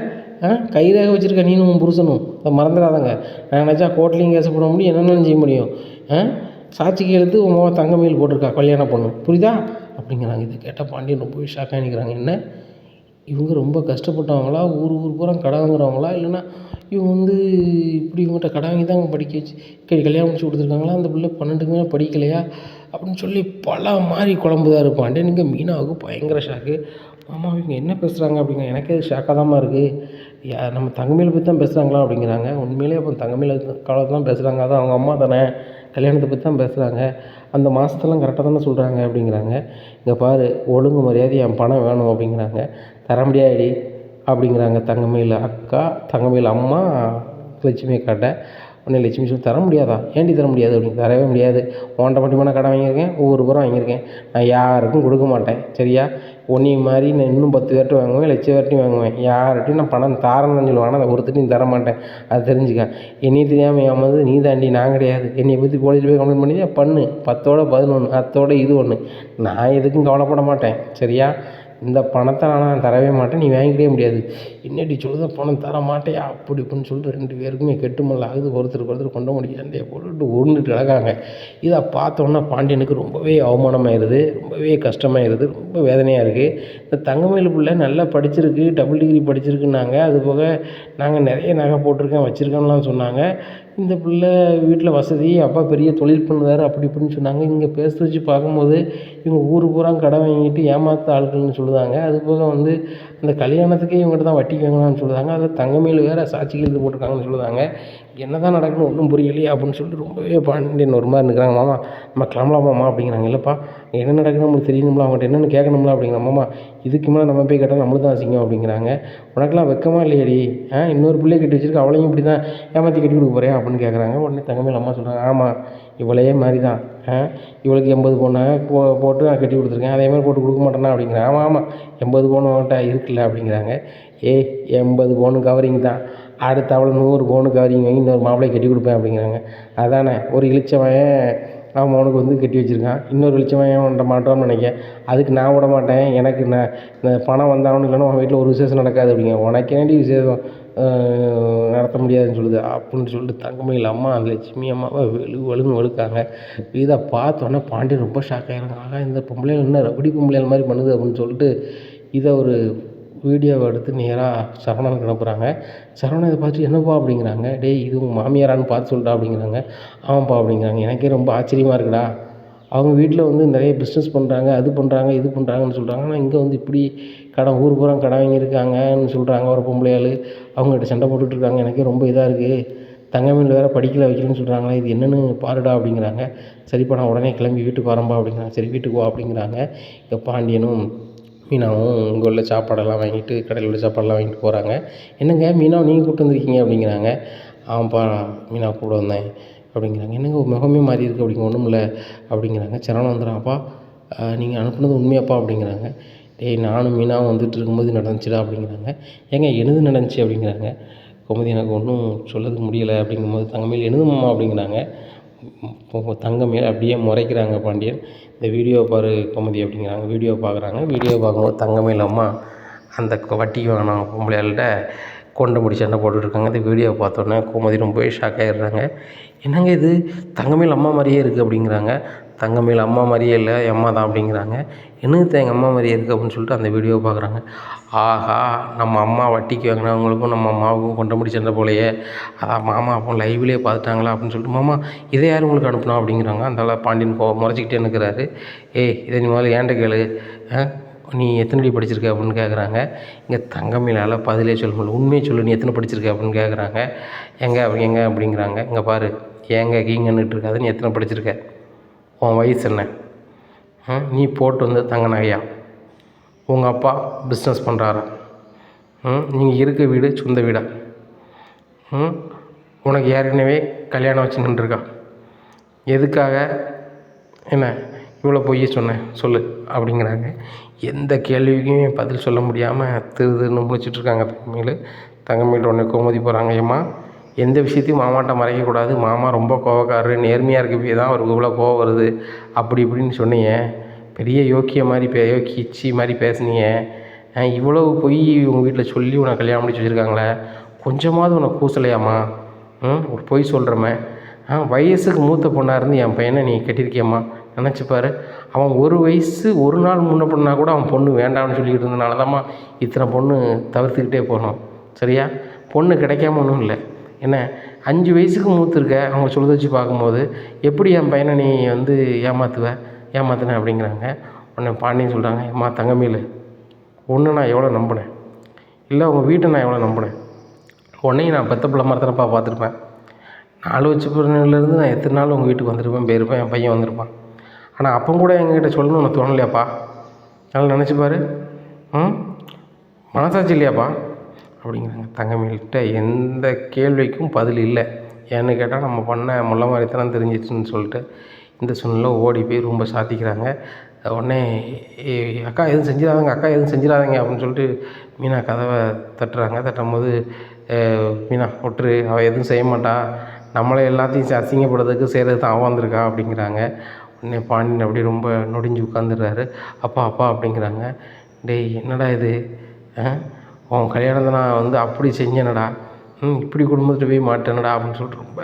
கைரேகை வச்சுருக்க நீனும் உன் புருஷனும், அதை மறந்துடாதங்க, நான் நினச்சா கோர்ட்லேயும் கேஸ் போட முடியும், என்னென்னு செய்ய முடியும், சாட்சிக்கு எடுத்து உன் மகன் தங்கமயில் போட்டிருக்கா கல்யாணம் பொண்ணு, புரியுதா அப்படிங்கிறாங்க. இதை கேட்டால் பாண்டியன் ரொம்ப ஷாக்காக நிற்கிறாங்க. என்ன இவங்க ரொம்ப கஷ்டப்பட்டவங்களா, ஊர் பூரா கடன் வாங்குறவங்களா, இல்லைன்னா இவங்க வந்து இப்படி இவங்ககிட்ட கடன் வாங்கி தான் படிக்க வச்சு கல்யாணம் முடிச்சு கொடுத்துருக்காங்களா, அந்த பிள்ளை 12க்கு மேலே படிக்கலையா அப்படின்னு சொல்லி பல மாதிரி குழம்புதான் இருப்பான். இங்கே மீனாவுக்கு பயங்கர ஷாக்கு. ஆமாம் இவங்க என்ன பேசுகிறாங்க அப்படிங்க, எனக்கே ஷாக்காக தான்மா இருக்குது, நம்ம தங்கமயிலை பற்றி தான் பேசுகிறாங்களா அப்படிங்கிறாங்க. உண்மையிலே அப்போ தங்கமயிலை காலத்தை தான் பேசுகிறாங்க, அதான் அவங்க அம்மா தானே, கல்யாணத்தை பற்றி தான் பேசுகிறாங்க, அந்த மாதத்தெல்லாம் கரெக்டாக தானே சொல்கிறாங்க அப்படிங்கிறாங்க. இங்கே பாரு ஒழுங்கு மரியாதை என் பணம் வேணும் அப்படிங்கிறாங்க. தர முடியாதுடி அப்படிங்கிறாங்க தங்கமயில் அக்கா, தங்கமயில் அம்மா லட்சுமி அக்காட்ட. உடனே லட்சுமி சொல்லி தர முடியாதா, ஏன்டி தர முடியாது அப்படின்னு, தரவே முடியாது, உன்கிட்ட மட்டுமா நான் கடன் வாங்கியிருக்கேன், ஒவ்வொரு பூரா வாங்கியிருக்கேன், நான் யாருக்கும் கொடுக்க மாட்டேன் சரியா, உன்னையும் மாதிரி நான் இன்னும் 10 பேர்ட்டு வாங்குவேன், லட்சம் பேர்ட்டையும் வாங்குவேன், யார்கிட்டையும் நான் பணம் தாரேன்னு சொல்லுவேன், ஆனால் அதை ஒருத்தட்டையும் தர மாட்டேன், அது தெரிஞ்சுக்க, என்னையும் தெரியாமல் ஏமாந்து நீ தாண்டி, நான் கிடையாது, என்னை பற்றி போலீஸில் போய் கம்ப்ளைண்ட் பண்ணி பண்ணு, 10ஓட 11, அத்தோட இது ஒன்று, நான் எதுக்கும் கவலைப்பட மாட்டேன் சரியா, இந்த பணத்தை நான் தரவே மாட்டேன், நீ வாங்கிக்கவே முடியாது. என்னடி சொல்லுத, பணம் தர மாட்டேயா அப்படி இப்படின்னு சொல்லிட்டு 2 பேருக்குமே கெட்டுமல்ல ஆகுது. ஒருத்தருக்கு ஒருத்தர் கொண்ட முடிய சண்டையை போட்டுட்டு உருண்டுட்டு கிடக்காங்க. இதை பார்த்தோன்னா பாண்டியனுக்கு ரொம்பவே அவமானமாயிருது, ரொம்பவே கஷ்டமாயிருது, ரொம்ப வேதனையாக இருக்குது. இந்த தங்கமயில் பிள்ளை நல்லா படிச்சிருக்கு, டபுள் டிகிரி படிச்சிருக்குன்னாங்க. அது போக நாங்கள் நிறைய நகை போட்டிருக்கேன் வச்சுருக்கோம்லாம் சொன்னாங்க. இந்த பிள்ளை வீட்டில் வசதி, அப்பா பெரிய தொழில் பண்ணுவார் அப்படி இப்படின்னு சொன்னாங்க. இங்கே பேச வச்சு பார்க்கும்போது இவங்க ஊர் பூரா கடன் வாங்கிட்டு ஏமாத்த ஆட்கள்னு சொல்லுதாங்க. அது போக வந்து அந்த கல்யாணத்துக்கே இவங்ககிட்ட தான் வட்டிக்கு வாங்கலாம்னு சொல்லுதாங்க. அதில் தங்கமயில் வேறு சாட்சி கையெழுத்து போட்டிருக்காங்கன்னு சொல்லுதாங்க. என்ன தான் நடக்குன்னு ஒன்றும் புரியலையே அப்படின்னு சொல்லிட்டு ரொம்பவே பாண்டியன் ஒரு மாதிரி நிற்கிறாங்க. மாமா நம்ம கிளம்பலாமாம்மா அப்படிங்கிறாங்க. இல்லைப்பா என்ன நடக்குதுன்னு நம்மளுக்கு தெரியணும்ல, அவங்கள்ட்ட என்னென்னு கேட்கணும்ல அப்படிங்கிற. மாமா இதுக்கு மேலே நம்ம போய் கேட்டால் நம்மளுக்கு தான் அசிங்கம் அப்படிங்கிறாங்க. உனக்கெல்லாம் வெக்கமா இல்லையடி, இன்னொரு பிள்ளையை கட்டி வச்சிருக்க, அவளையும் இப்படி தான் ஏமாற்றி கட்டி கொடுக்க போறியா அப்படின்னு கேட்குறாங்க. உடனே தங்கமயில் அம்மா சொல்கிறாங்க, ஆமாம் இவளையே மாதிரி தான், இவளுக்கு 80 பவுன் நகை போட்டு நான் கட்டி கொடுத்துருக்கேன், அதே மாதிரி போட்டு கொடுக்க மாட்டேனா அப்படிங்கிறேன். ஆமாம் ஆமாம் 80 பவுன் அவன்கிட்ட இருக்குல்ல அப்படிங்கிறாங்க. 80 பவுன் கவரிங் தான், அடுத்த அவளை 100 பவுன் கவரிங் வாங்கி இன்னொரு மாப்பிள்ளையை கட்டி கொடுப்பேன் அப்படிங்கிறாங்க. அதானே ஒரு இளிச்சவன் அவன் அவனுக்கு வந்து கட்டி வச்சுருக்கான், இன்னொரு இளிச்சவன் அவன்கிட்ட மாட்டோன்னு நினைக்கிறேன், அதுக்கு நான் விட மாட்டேன், எனக்கு இந்த பணம் வந்தாலும் இல்லைன்னா உன் வீட்டில் ஒரு விசேஷம் நடக்காது அப்படிங்க. உனக்கு என்னடி விசேஷம் நடத்த முடியாதுன்னு சொல்லுது அப்படின்னு சொல்லிட்டு தங்கமயில் அம்மா அந்த லட்சுமி அம்மாவை வலுன்னு வலுக்காங்க. இதை பார்த்தோன்னே பாண்டியன் ரொம்ப ஷாக் ஆகிடுறாங்க. ஆகா இந்த பொம்பளைகள் என்ன ரவுடி பொம்பளைகள் மாதிரி பண்ணுது அப்படின்னு சொல்லிட்டு இதை ஒரு வீடியோவை எடுத்து நேராக சரவணனுக்கு அனுப்புகிறாங்க. சரவணன் இதை பார்த்துட்டு என்னப்பா அப்படிங்கிறாங்க. டேய் இது உங்கள் மாமியாரான்னு பார்த்து சொல்லிட்டா அப்படிங்கிறாங்க. ஆமாப்பா அப்படிங்கிறாங்க. எனக்கே ரொம்ப ஆச்சரியமாக இருக்குடா, அவங்க வீட்டில் வந்து நிறைய பிஸ்னஸ் பண்ணுறாங்க, அது பண்ணுறாங்க இது பண்ணுறாங்கன்னு சொல்கிறாங்க, ஆனால் இங்கே வந்து இப்படி கடன் ஊர் பூரா கடன் வாங்கியிருக்காங்கன்னு சொல்கிறாங்க. ஒரு பொம்பளையாள் அவங்ககிட்ட சண்டை போட்டுட்ருக்காங்க. எனக்கே ரொம்ப இதாக இருக்குது, தங்கமயில் வேறு படிக்கல வைக்கலன்னு சொல்கிறாங்களே, இது என்னென்னு பாருடா அப்படிங்கிறாங்க. சரிப்பா நான் உடனே கிளம்பி வீட்டுக்கு வரம்பா அப்படிங்கிறாங்க. சரி வீட்டுக்கு வா அப்படிங்கிறாங்க. இங்கே பாண்டியனும் மீனாவும் இங்கே உள்ள சாப்பாடெல்லாம் வாங்கிட்டு, கடையில் உள்ள சாப்பாடெல்லாம் வாங்கிட்டு போகிறாங்க. என்னங்க மீனாவை நீங்கள் கூப்பிட்டு வந்திருக்கீங்க அப்படிங்கிறாங்க. ஆமாப்பா மீனா கூட வந்தேன் அப்படிங்கிறாங்க. என்னங்க முகமே மாறி இருக்குது அப்படிங்க. ஒன்றும் இல்லை அப்படிங்கிறாங்க. சரவணன் வந்துடுறான்ப்பா, நீங்கள் அனுப்புனது உண்மையாப்பா அப்படிங்கிறாங்க. டேய் நானும் மீனாவும் வந்துட்டு இருக்கும்போது நடந்துச்சுடா அப்படிங்கிறாங்க. ஏங்க என்னது நடந்துச்சு அப்படிங்கிறாங்க. கோமதி எனக்கு ஒன்றும் சொல்லதுக்கு முடியலை அப்படிங்கும்போது தங்கமயில் என்னதும்மா அப்படிங்கிறாங்க. தங்கமயில் அப்படியே முறைக்கிறாங்க பாண்டியன். இந்த வீடியோவை பாரு கோமதி அப்படிங்கிறாங்க. வீடியோ பார்க்குறாங்க. வீடியோ பார்க்கும்போது தங்கமயில் அம்மா அந்த வட்டிக்கு வாங்கின பொம்பளையாள்கிட்ட கொண்டை முடி சண்டை போட்டுட்ருக்காங்க. இந்த வீடியோவை பார்த்தோன்னே கோமதி ரொம்பவே ஷாக் ஆகிடுறாங்க. என்னங்க இது தங்கமயில் அம்மா மாதிரியே இருக்குது அப்படிங்கிறாங்க. தங்கமயில் அம்மா மாதிரியே இல்லை, என் அம்மா தான் அப்படிங்கிறாங்க. என்னது எங்கள் அம்மா மாதிரியே இருக்குது அப்படின்னு சொல்லிட்டு அந்த வீடியோவை பார்க்குறாங்க. ஆஹா நம்ம அம்மா வட்டிக்கு வாங்கினவங்களுக்கும் நம்ம அம்மாவுக்கும் கொண்டை முடி சண்டை போலையே, அதான் மாமா அப்போ லைவ்லேயே பார்த்துட்டாங்களா அப்படின்னு சொல்லிட்டு, மாமா இதை யார் உங்களுக்கு அனுப்புனா அப்படிங்கிறாங்க. அதனால் பாண்டியன் முறைச்சிக்கிட்டே நிற்கிறாரு. இதை நீ முதல்ல ஏன்ட்ட கேளு, நீ எத்தனை படிச்சிருக்க அப்படின்னு கேட்குறாங்க. இங்கே தங்கமயிலால் பதிலே சொல்ல முடியல. உண்மையை சொல்லு, நீ எத்தனை படிச்சிருக்க அப்படின்னு கேட்குறாங்க. எங்க அப்படிங்கிறாங்க. இங்கே பாரு ஏங்க கீங்கன்னுட்டு இருக்காது, நீ எத்தனை படிச்சிருக்க, உன் வயசு என்ன, நீ போட்டு வந்து தங்க நகையா, உங்கள் அப்பா பிஸ்னஸ் பண்ணுறாரா, நீங்கள் இருக்க வீடு சொந்த வீடா, உனக்கு ஏற்கனவே கல்யாணம் வச்சு நின்றுருக்கா, எதுக்காக என்ன இவ்வளோ பொய்ய சொன்னேன் சொல்லு அப்படிங்கிறாங்க. எந்த கேள்விக்குமே பதில் சொல்ல முடியாமல் திருன்னு முடிச்சிட்ருக்காங்க தங்கமயில். உடனே கோமதி போகிறாங்க. ஏம்மா எந்த விஷயத்தையும் மாமாட்ட மறைக்கக்கூடாது, மாமா ரொம்ப கோவக்காரரு, நேர்மையாக இருக்க தான் அவருக்கு இவ்வளோ கோவம் வருது அப்படி இப்படின்னு சொன்னீங்க, பெரிய யோக்கிய மாதிரி யோக்கிச்சி மாதிரி பேசுனீங்க, இவ்வளவு பொய் உங்கள் வீட்டில் சொல்லி உனக்கு கல்யாணம் முடிச்சு வச்சுருக்காங்களே, கொஞ்சமாவது உனக்கு கூசலையாம்மா, ஒரு பொய் சொல்கிறமே, வயசுக்கு மூத்த பொண்ணாக இருந்து என் பையனை நீ கட்டியிருக்கியம்மா, நினச்சிப்பாரு, அவன் ஒரு வயசு ஒரு நாள் முன்ன பொண்ணா கூட அவன் பொண்ணு வேண்டாம்னு சொல்லிக்கிட்டு இருந்தனால தான்மா இத்தனை பொண்ணு தவிர்த்துக்கிட்டே போகணும், சரியா, பொண்ணு கிடைக்காம ஒன்றும் இல்லை, என்ன 5 வயசுக்கு மூத்திருக்க, அவங்க சொல்லுத வச்சு பார்க்கும்போது எப்படி என் பையனை நீ வந்து ஏமாத்துன அப்படிங்கிறாங்க. உடனே பாண்டியன் சொல்கிறாங்க, ஏம்மா தங்கமயில் ஒன்று நான் எவ்வளோ நம்பினேன், இல்லை உங்கள் வீட்டை நான் எவ்வளோ நம்பினேன், உன்னையும் நான் பெத்த பிள்ளை மாதிரி தானப்பா பார்த்துருப்பேன், 4 வச்சு பிறந்ததுலேருந்து நான் எத்தனை நாள் உங்கள் வீட்டுக்கு வந்திருப்பேன் போயிருப்பேன், என் பையன் வந்திருப்பான், ஆனால் அப்போ கூட எங்ககிட்ட சொல்லணும்னு உனக்கு தோணலையாப்பா, அதனால் நினச்சிப்பாரு, மனசாட்சி இல்லையாப்பா அப்படிங்கிறாங்க. தங்கமயில்கிட்ட எந்த கேள்விக்கும் பதில் இல்லை. ஏன்னு கேட்டால் நம்ம பண்ண முல்லை மாதிரித்தனம் தெரிஞ்சிச்சுன்னு சொல்லிட்டு இந்த சூழ்நிலை ஓடி போய் ரொம்ப சாத்திக்கிறாங்க. உடனே அக்கா எதுவும் செஞ்சிடாதீங்க அப்படின்னு சொல்லிட்டு மீனா கதவை தட்டுறாங்க. தட்டும்போது மீனா விட்டுரு, அவள் எதுவும் செய்ய மாட்டா, நம்மளை எல்லாத்தையும் அசிங்கப்படுறதுக்கு செய்கிறது தான் அவன் வந்திருக்கா அப்படிங்கிறாங்க. உடனே பாண்டியன் அப்படியே ரொம்ப நொடிஞ்சு உட்காந்துடுறாரு. அப்பா அப்படிங்கிறாங்க. டேய் என்னடா இது, உன் கல்யாணத்தை நான் வந்து அப்படி செஞ்சேனடா, இப்படி குடும்பத்தில் போய் மாட்டேனடா அப்படின்னு சொல்லிட்டு ரொம்ப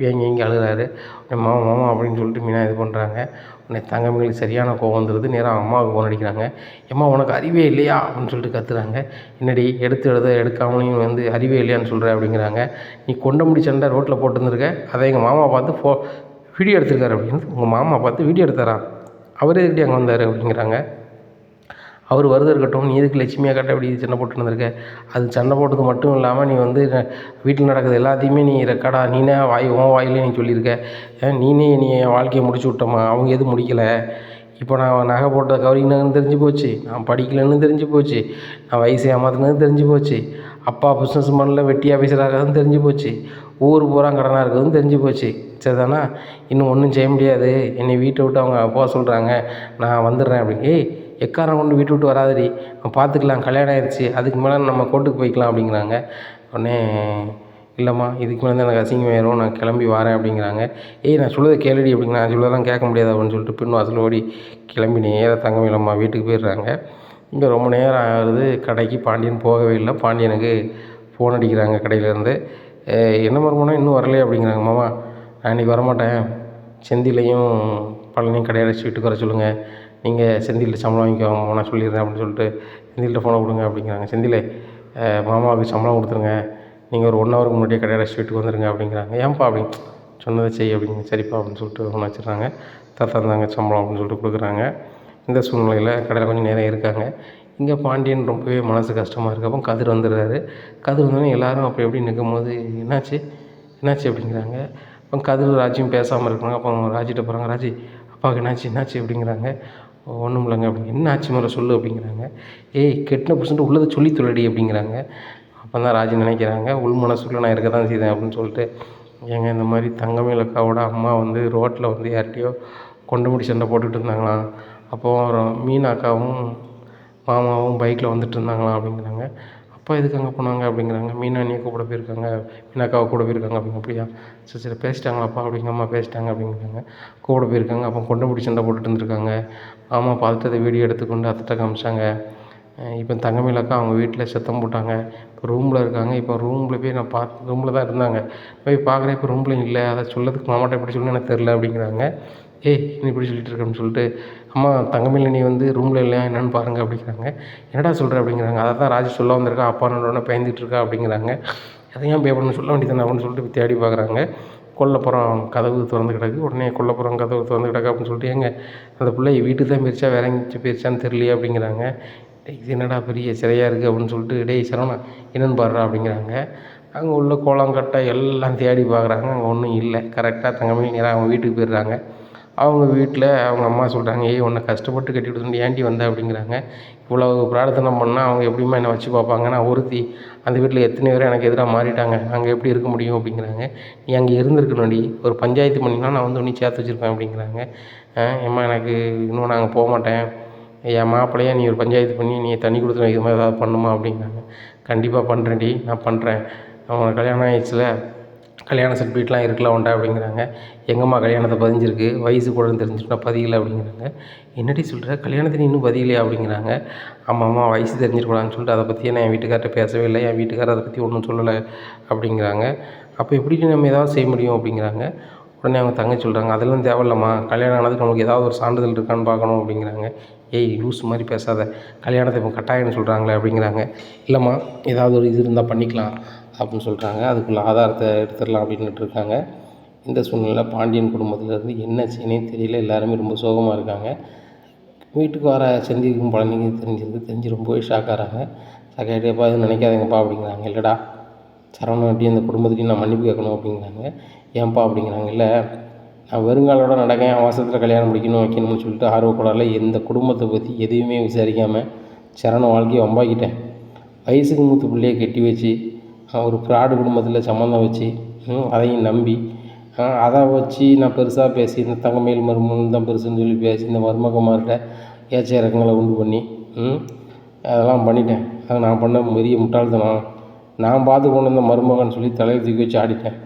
ஏங்கி ஏங்கி அழுகிறாரு. மாமா மாமா அப்படின்னு சொல்லிட்டு மீனா இது பண்ணுறாங்க. உடனே தங்கமயிலுக்கு சரியான கோவம் வந்துடுது. நேராக அம்மாவுக்கு ஃபோன் அடிக்கிறாங்க. ஏம்மா உனக்கு அறிவே இல்லையா அப்படின்னு சொல்லிட்டு கத்துறாங்க. என்னடி எடுக்காமலையும் வந்து அறிவே இல்லையான்னு சொல்கிற அப்படிங்கிறாங்க. நீ கொண்டமுடி சண்டை ரோட்டில் போட்டுருந்துருக்க, அதை எங்கள் மாமா பார்த்து வீடியோ எடுத்திருக்காரு அப்படின்னு. உங்கள் மாமா பார்த்து வீடியோ எடுத்தாரா, அவர் எதுக்கிட்டே அங்கே வந்தார் அப்படிங்கிறாங்க. அவர் வருது இருக்கட்டும், நீ எதுக்கு லட்சுமியாக கட்ட இப்படி சண்டை போட்டு வந்திருக்க, அது சண்டை போட்டது மட்டும் இல்லாமல் நீ வந்து வீட்டில் நடக்கிறது எல்லாத்தையுமே நீ ரெக்கார்டாக நீனே உன் வாயிலே நீ சொல்லியிருக்க, நீ என் வாழ்க்கையை முடிச்சு விட்டோம்மா, அவங்க எதுவும் முடிக்கலை. இப்போ நான் நகை போட்ட கவரிங்கன்னு தெரிஞ்சு போச்சு, நான் படிக்கலைன்னு தெரிஞ்சு போச்சு, நான் வயசு ஏமாத்துனது தெரிஞ்சு போச்சு, அப்பா பிஸ்னஸ் பண்ணல வெட்டி ஆஃபீஸராகிறதும் தெரிஞ்சு போச்சு, ஊர் பூரா கடனாக இருக்கிறதும் தெரிஞ்சு போச்சு. சரிதானா, இன்னும் ஒன்றும் செய்ய முடியாது, என்னை வீட்டை விட்டு அவங்க போக சொல்கிறாங்க, நான் வந்துடுறேன் அப்படி. எக்காரம் கொண்டு வீட்டை விட்டு வராதடி, பார்த்துக்கலாம், கல்யாணம் ஆயிடுச்சு, அதுக்கு மேலே நம்ம கோர்ட்டுக்கு போய்க்கலாம் அப்படிங்கிறாங்க. உடனே இல்லைம்மா இதுக்கு மேலே தான் எனக்கு அசிங்கமாயிரும், நான் கிளம்பி வரேன் அப்படிங்கிறாங்க. நான் சொல்லுறதை கேளுடி அப்படிங்கிற, நான் சொல்லலாம் கேட்க முடியாது அப்படின்னு சொல்லிட்டு பின் வாசல் ஓடி கிளம்பி நேராக தங்கமயிலம்மா வீட்டுக்கு போயிடுறாங்க. இங்கே ரொம்ப நேரம் ஆகுது, கடைக்கு பாண்டியன் போகவே இல்லை. பாண்டியனுக்கு ஃபோன் அடிக்கிறாங்க கடையிலேருந்து. என்ன மருமகனா இன்னும் வரலையே அப்படிங்கிறாங்க. மாமா நான் இன்றைக்கி வரமாட்டேன், செந்திலையும் பழனியும் கடையை அடைச்சி வீட்டுக்கு வர சொல்லுங்கள், நீங்கள் செந்தில்கிட்ட சம்பளம் வாங்கிக்கோங்க நான் சொல்லிடுறேன் அப்படின்னு சொல்லிட்டு செந்தில்கிட்ட ஃபோனை கொடுங்க அப்படிங்கிறாங்க. செந்திலே மாமாவுக்கு சம்பளம் கொடுத்துருங்க, நீங்கள் ஒரு 1 ஹவருக்கு முன்னாடியே கடை அடைச்சி வீட்டுக்கு வந்துடுங்க அப்படிங்கிறாங்க. ஏன்ப்பா அப்படின்னு, சொன்னதை செய் அப்படிங்க. சரிப்பா அப்படின்னு சொல்லிட்டு ஃபோன் வச்சுடுறாங்க. தந்தாங்க சம்பளம் அப்படின்னு சொல்லிட்டு கொடுக்குறாங்க. இந்த சூழ்நிலையில் கடையில் கொஞ்சம் நேரம் இருக்காங்க. இங்கே பாண்டியன் ரொம்பவே மனசு கஷ்டமாக இருக்குது. அப்போ கதிர் வந்துடுறாரு. கதிர் வந்தோடனே எல்லோரும் அப்போ எப்படி நிற்கும்போது என்னாச்சு அப்படிங்கிறாங்க. அப்போ கதிர் ராஜியும் பேசாமல் இருக்கிறாங்க. அப்போ ராஜிட்ட போகிறாங்க. ராஜி அப்பாவுக்கு என்னாச்சு அப்படிங்கிறாங்க. ஒன்றும் இல்லைங்க அப்படிங்க. என்ன ஆச்சு மேலே சொல்லு அப்படிங்கிறாங்க. கெட்டின புருஷன்ட்டு உள்ளதை சொல்லி தொல்லடி அப்படிங்கிறாங்க. அப்போ தான் ராஜி நினைக்கிறாங்க, உள் மனசுக்குள்ளே நான் இருக்க தான் செய்தேன் அப்படின்னு சொல்லிட்டு. ஏங்க இந்த மாதிரி தங்கமயில் அக்காவோட அம்மா வந்து ரோட்டில் வந்து யார்கிட்டையோ கொண்டமுடி சண்டை போட்டுக்கிட்டு இருந்தாங்களாம். அப்போது மீனா அக்காவும் மாமாவும் பைக்கில் வந்துட்டு இருந்தாங்களாம் அப்படிங்கிறாங்க. அப்பா எதுக்கு அங்கே போனாங்க அப்படிங்கிறாங்க. மீனா அண்ணியை கூப்பிட போயிருக்காங்க, மீனா அக்காவை கூட போயிருக்காங்க அப்படிங்க. அப்படியா, சரி பேசிட்டாங்களாப்பா அப்படிங்க. அம்மா பேசிட்டாங்க அப்படிங்கிறாங்க. கூப்பிட போயிருக்காங்க. அப்போ கொண்டமுடி சண்டை போட்டுட்டு இருந்திருக்காங்க. மாமா பார்த்துட்டு அதை வீடியோ எடுத்துக்கொண்டு அத்தைட்ட காமிச்சாங்க. இப்போ தங்கமயில் அக்கா அவங்க வீட்டில் சத்தம் போட்டாங்க. இப்போ ரூமில் இருக்காங்க. இப்போ ரூமில் போய் நான் ரூமில் தான் இருந்தாங்க, போய் பார்க்குறேன் இப்போ ரூமில் இல்லை. அதை சொல்லதுக்கு மாமாட்ட எப்படி சொல்லணும்னு எனக்கு தெரில அப்படிங்கிறாங்க. நீ இப்படி சொல்லிட்டு இருக்கேன்னு சொல்லிட்டு, அம்மா தங்கமயில் நீ வந்து ரூமில் இல்லையா என்னென்னு பாருங்கள் அப்படிங்கிறாங்க. என்னடா சொல்கிற அப்படிங்கிறாங்க. அதை தான் ராஜி சொல்ல வந்திருக்கா, அப்பானோட பயந்துட்டு இருக்கா அப்படிங்கிறாங்க. அதை ஏன் பயப்படணும்னு சொல்ல வேண்டியதானே அப்படின்னு சொல்லிட்டு தேடி பார்க்குறாங்க. கொல்லைப்புறம் கதவு திறந்து கிடக்கு. உடனே கொல்லைப்புறம் கதவு திறந்து கிடக்கு அப்படின்னு சொல்லிட்டு, அந்த பிள்ளை வீட்டுக்கு தான் போயிருச்சா வேற எங்கேயும் போயிருச்சான்னு தெரியலையே அப்படிங்கிறாங்க. இது என்னடா பெரிய சிறையாக இருக்குது அப்படின்னு சொல்லிட்டு, சரவணா என்னென்னு பாடுறா அப்படிங்கிறாங்க. அங்கே உள்ள கோலங்கட்டை எல்லாம் தேடி பார்க்குறாங்க. அங்கே ஒன்றும் இல்லை. கரெக்டாக தங்கமயில் நேராக அவங்க வீட்டுக்கு போயிடுறாங்க. அவங்க வீட்டில் அவங்க அம்மா சொல்கிறாங்க, உன்னை கஷ்டப்பட்டு கட்டி கொடுத்துட்டு ஏன்டி வந்த அப்படிங்கிறாங்க. இவ்வளோ பிரார்த்தனை பண்ணால் அவங்க எப்படிமா என்னை வச்சு பார்ப்பாங்க, நான் ஒருத்தி, அந்த வீட்டில் எத்தனை பேர் எனக்கு எதிராக மாறிட்டாங்க, அங்கே எப்படி இருக்க முடியும் அப்படிங்கிறாங்க. நீ அங்கே இருந்திருக்கணும்டி, ஒரு பஞ்சாயத்து பண்ணினா நான் வந்து உன்னை சேர்த்து வச்சுருப்பேன் அப்படிங்கிறாங்க. ஏம்மா எனக்கு இன்னும் நாங்கள் போக மாட்டேன், என் மாப்பிள்ளையா நீ ஒரு பஞ்சாயத்து பண்ணி நீ தண்ணி கொடுத்து வைக்கிற மாதிரி ஏதாவது பண்ணுமா அப்படிங்கிறாங்க. கண்டிப்பாக பண்ணுறேன்டி, நான் பண்ணுறேன், அவங்க கல்யாணம் ஆகிடுச்சுல, கல்யாண சர்டிஃபிகேட்லாம் இருக்குல்ல உண்டா அப்படிங்கிறாங்க. எங்கம்மா கல்யாணத்தை பதிஞ்சிருக்கு, வயசு கூடன்னு தெரிஞ்சுட்டு நான் பதியலை அப்படிங்கிறாங்க. என்னடி சொல்கிற, கல்யாணத்தை இன்னும் பதியலையா அப்படிங்கிறாங்க. ஆமாம்மா வயசு தெரிஞ்சிருக்கூடாதுன்னு சொல்லிட்டு அதை பற்றியே நான் என் வீட்டுக்கார்ட்ட பேசவே இல்லை, என் வீட்டுக்காரர் அதை பற்றி ஒன்றும் சொல்லலை அப்படிங்கிறாங்க. அப்போ எப்படி நம்ம ஏதாவது செய்ய முடியும் அப்படிங்கிறாங்க. உடனே அவங்க தங்கச்சி சொல்கிறாங்க, அதெல்லாம் தேவையில்லம்மா, கல்யாணம் ஆனதுக்கு நமக்கு ஏதாவது ஒரு சான்றிதழ் இருக்கான்னு பார்க்கணும் அப்படிங்கிறாங்க. லூஸ் மாதிரி பேசாத, கல்யாணத்தை இப்போ கட்டாயம்னு சொல்கிறாங்களே அப்படிங்கிறாங்க. இல்லைம்மா ஏதாவது ஒரு இது இருந்தால் பண்ணிக்கலாம் அப்படின்னு சொல்கிறாங்க. அதுக்குள்ள ஆதாரத்தை எடுத்துடலாம் அப்படின்ட்டு இருக்காங்க. இந்த சூழ்நிலையில் பாண்டியன் குடும்பத்திலேருந்து என்ன செய்யனே தெரியல, எல்லாருமே ரொம்ப சோகமாக இருக்காங்க. வீட்டுக்கு வர செந்திக்கும் பழனிக்கும் தெரிஞ்சு ரொம்பவே ஷாக்காகிறாங்க. ஷாக்காகிட்டேப்பா எதுவும் நினைக்காதீங்கப்பா அப்படிங்கிறாங்க. இல்லைடா சரவணன்ட்டையும் இந்த குடும்பத்துட்டையும் நான் மன்னிப்பு கேட்கணும் அப்படிங்கிறாங்க. ஏன்ப்பா அப்படிங்கிறாங்க. இல்லை நான் வெறுங்காலோட நடக்கேன், அவசரத்தில் கல்யாணம் முடிக்கணும் வைக்கணும்னு சொல்லிட்டு ஆர்வப்படாமல் எந்த குடும்பத்தை பற்றி எதுவுமே விசாரிக்காமல் சரண வாழ்க்கையை வம்பாக்கிட்டேன். வயசுக்கு மூத்த பிள்ளையை கட்டி வச்சு ஒரு ஃப்ராடு குடும்பத்தில் சம்மந்தம் வச்சு அதையும் நம்பி அதை வச்சு நான் பெருசாக பேசி இந்த தங்கமயில் மருமகன் தான் பெருசுன்னு சொல்லி பேசி இந்த மருமகமார்கிட்ட ஏச்ச இறக்கங்களை உண்டு பண்ணி அதெல்லாம் பண்ணிட்டேன். அதை நான் பண்ண பெரிய முட்டாள்தனம். நான் பார்த்து கொண்டு வந்த மருமகன் சொல்லி தலையில் தூக்கி வச்சு ஆடிட்டேன்.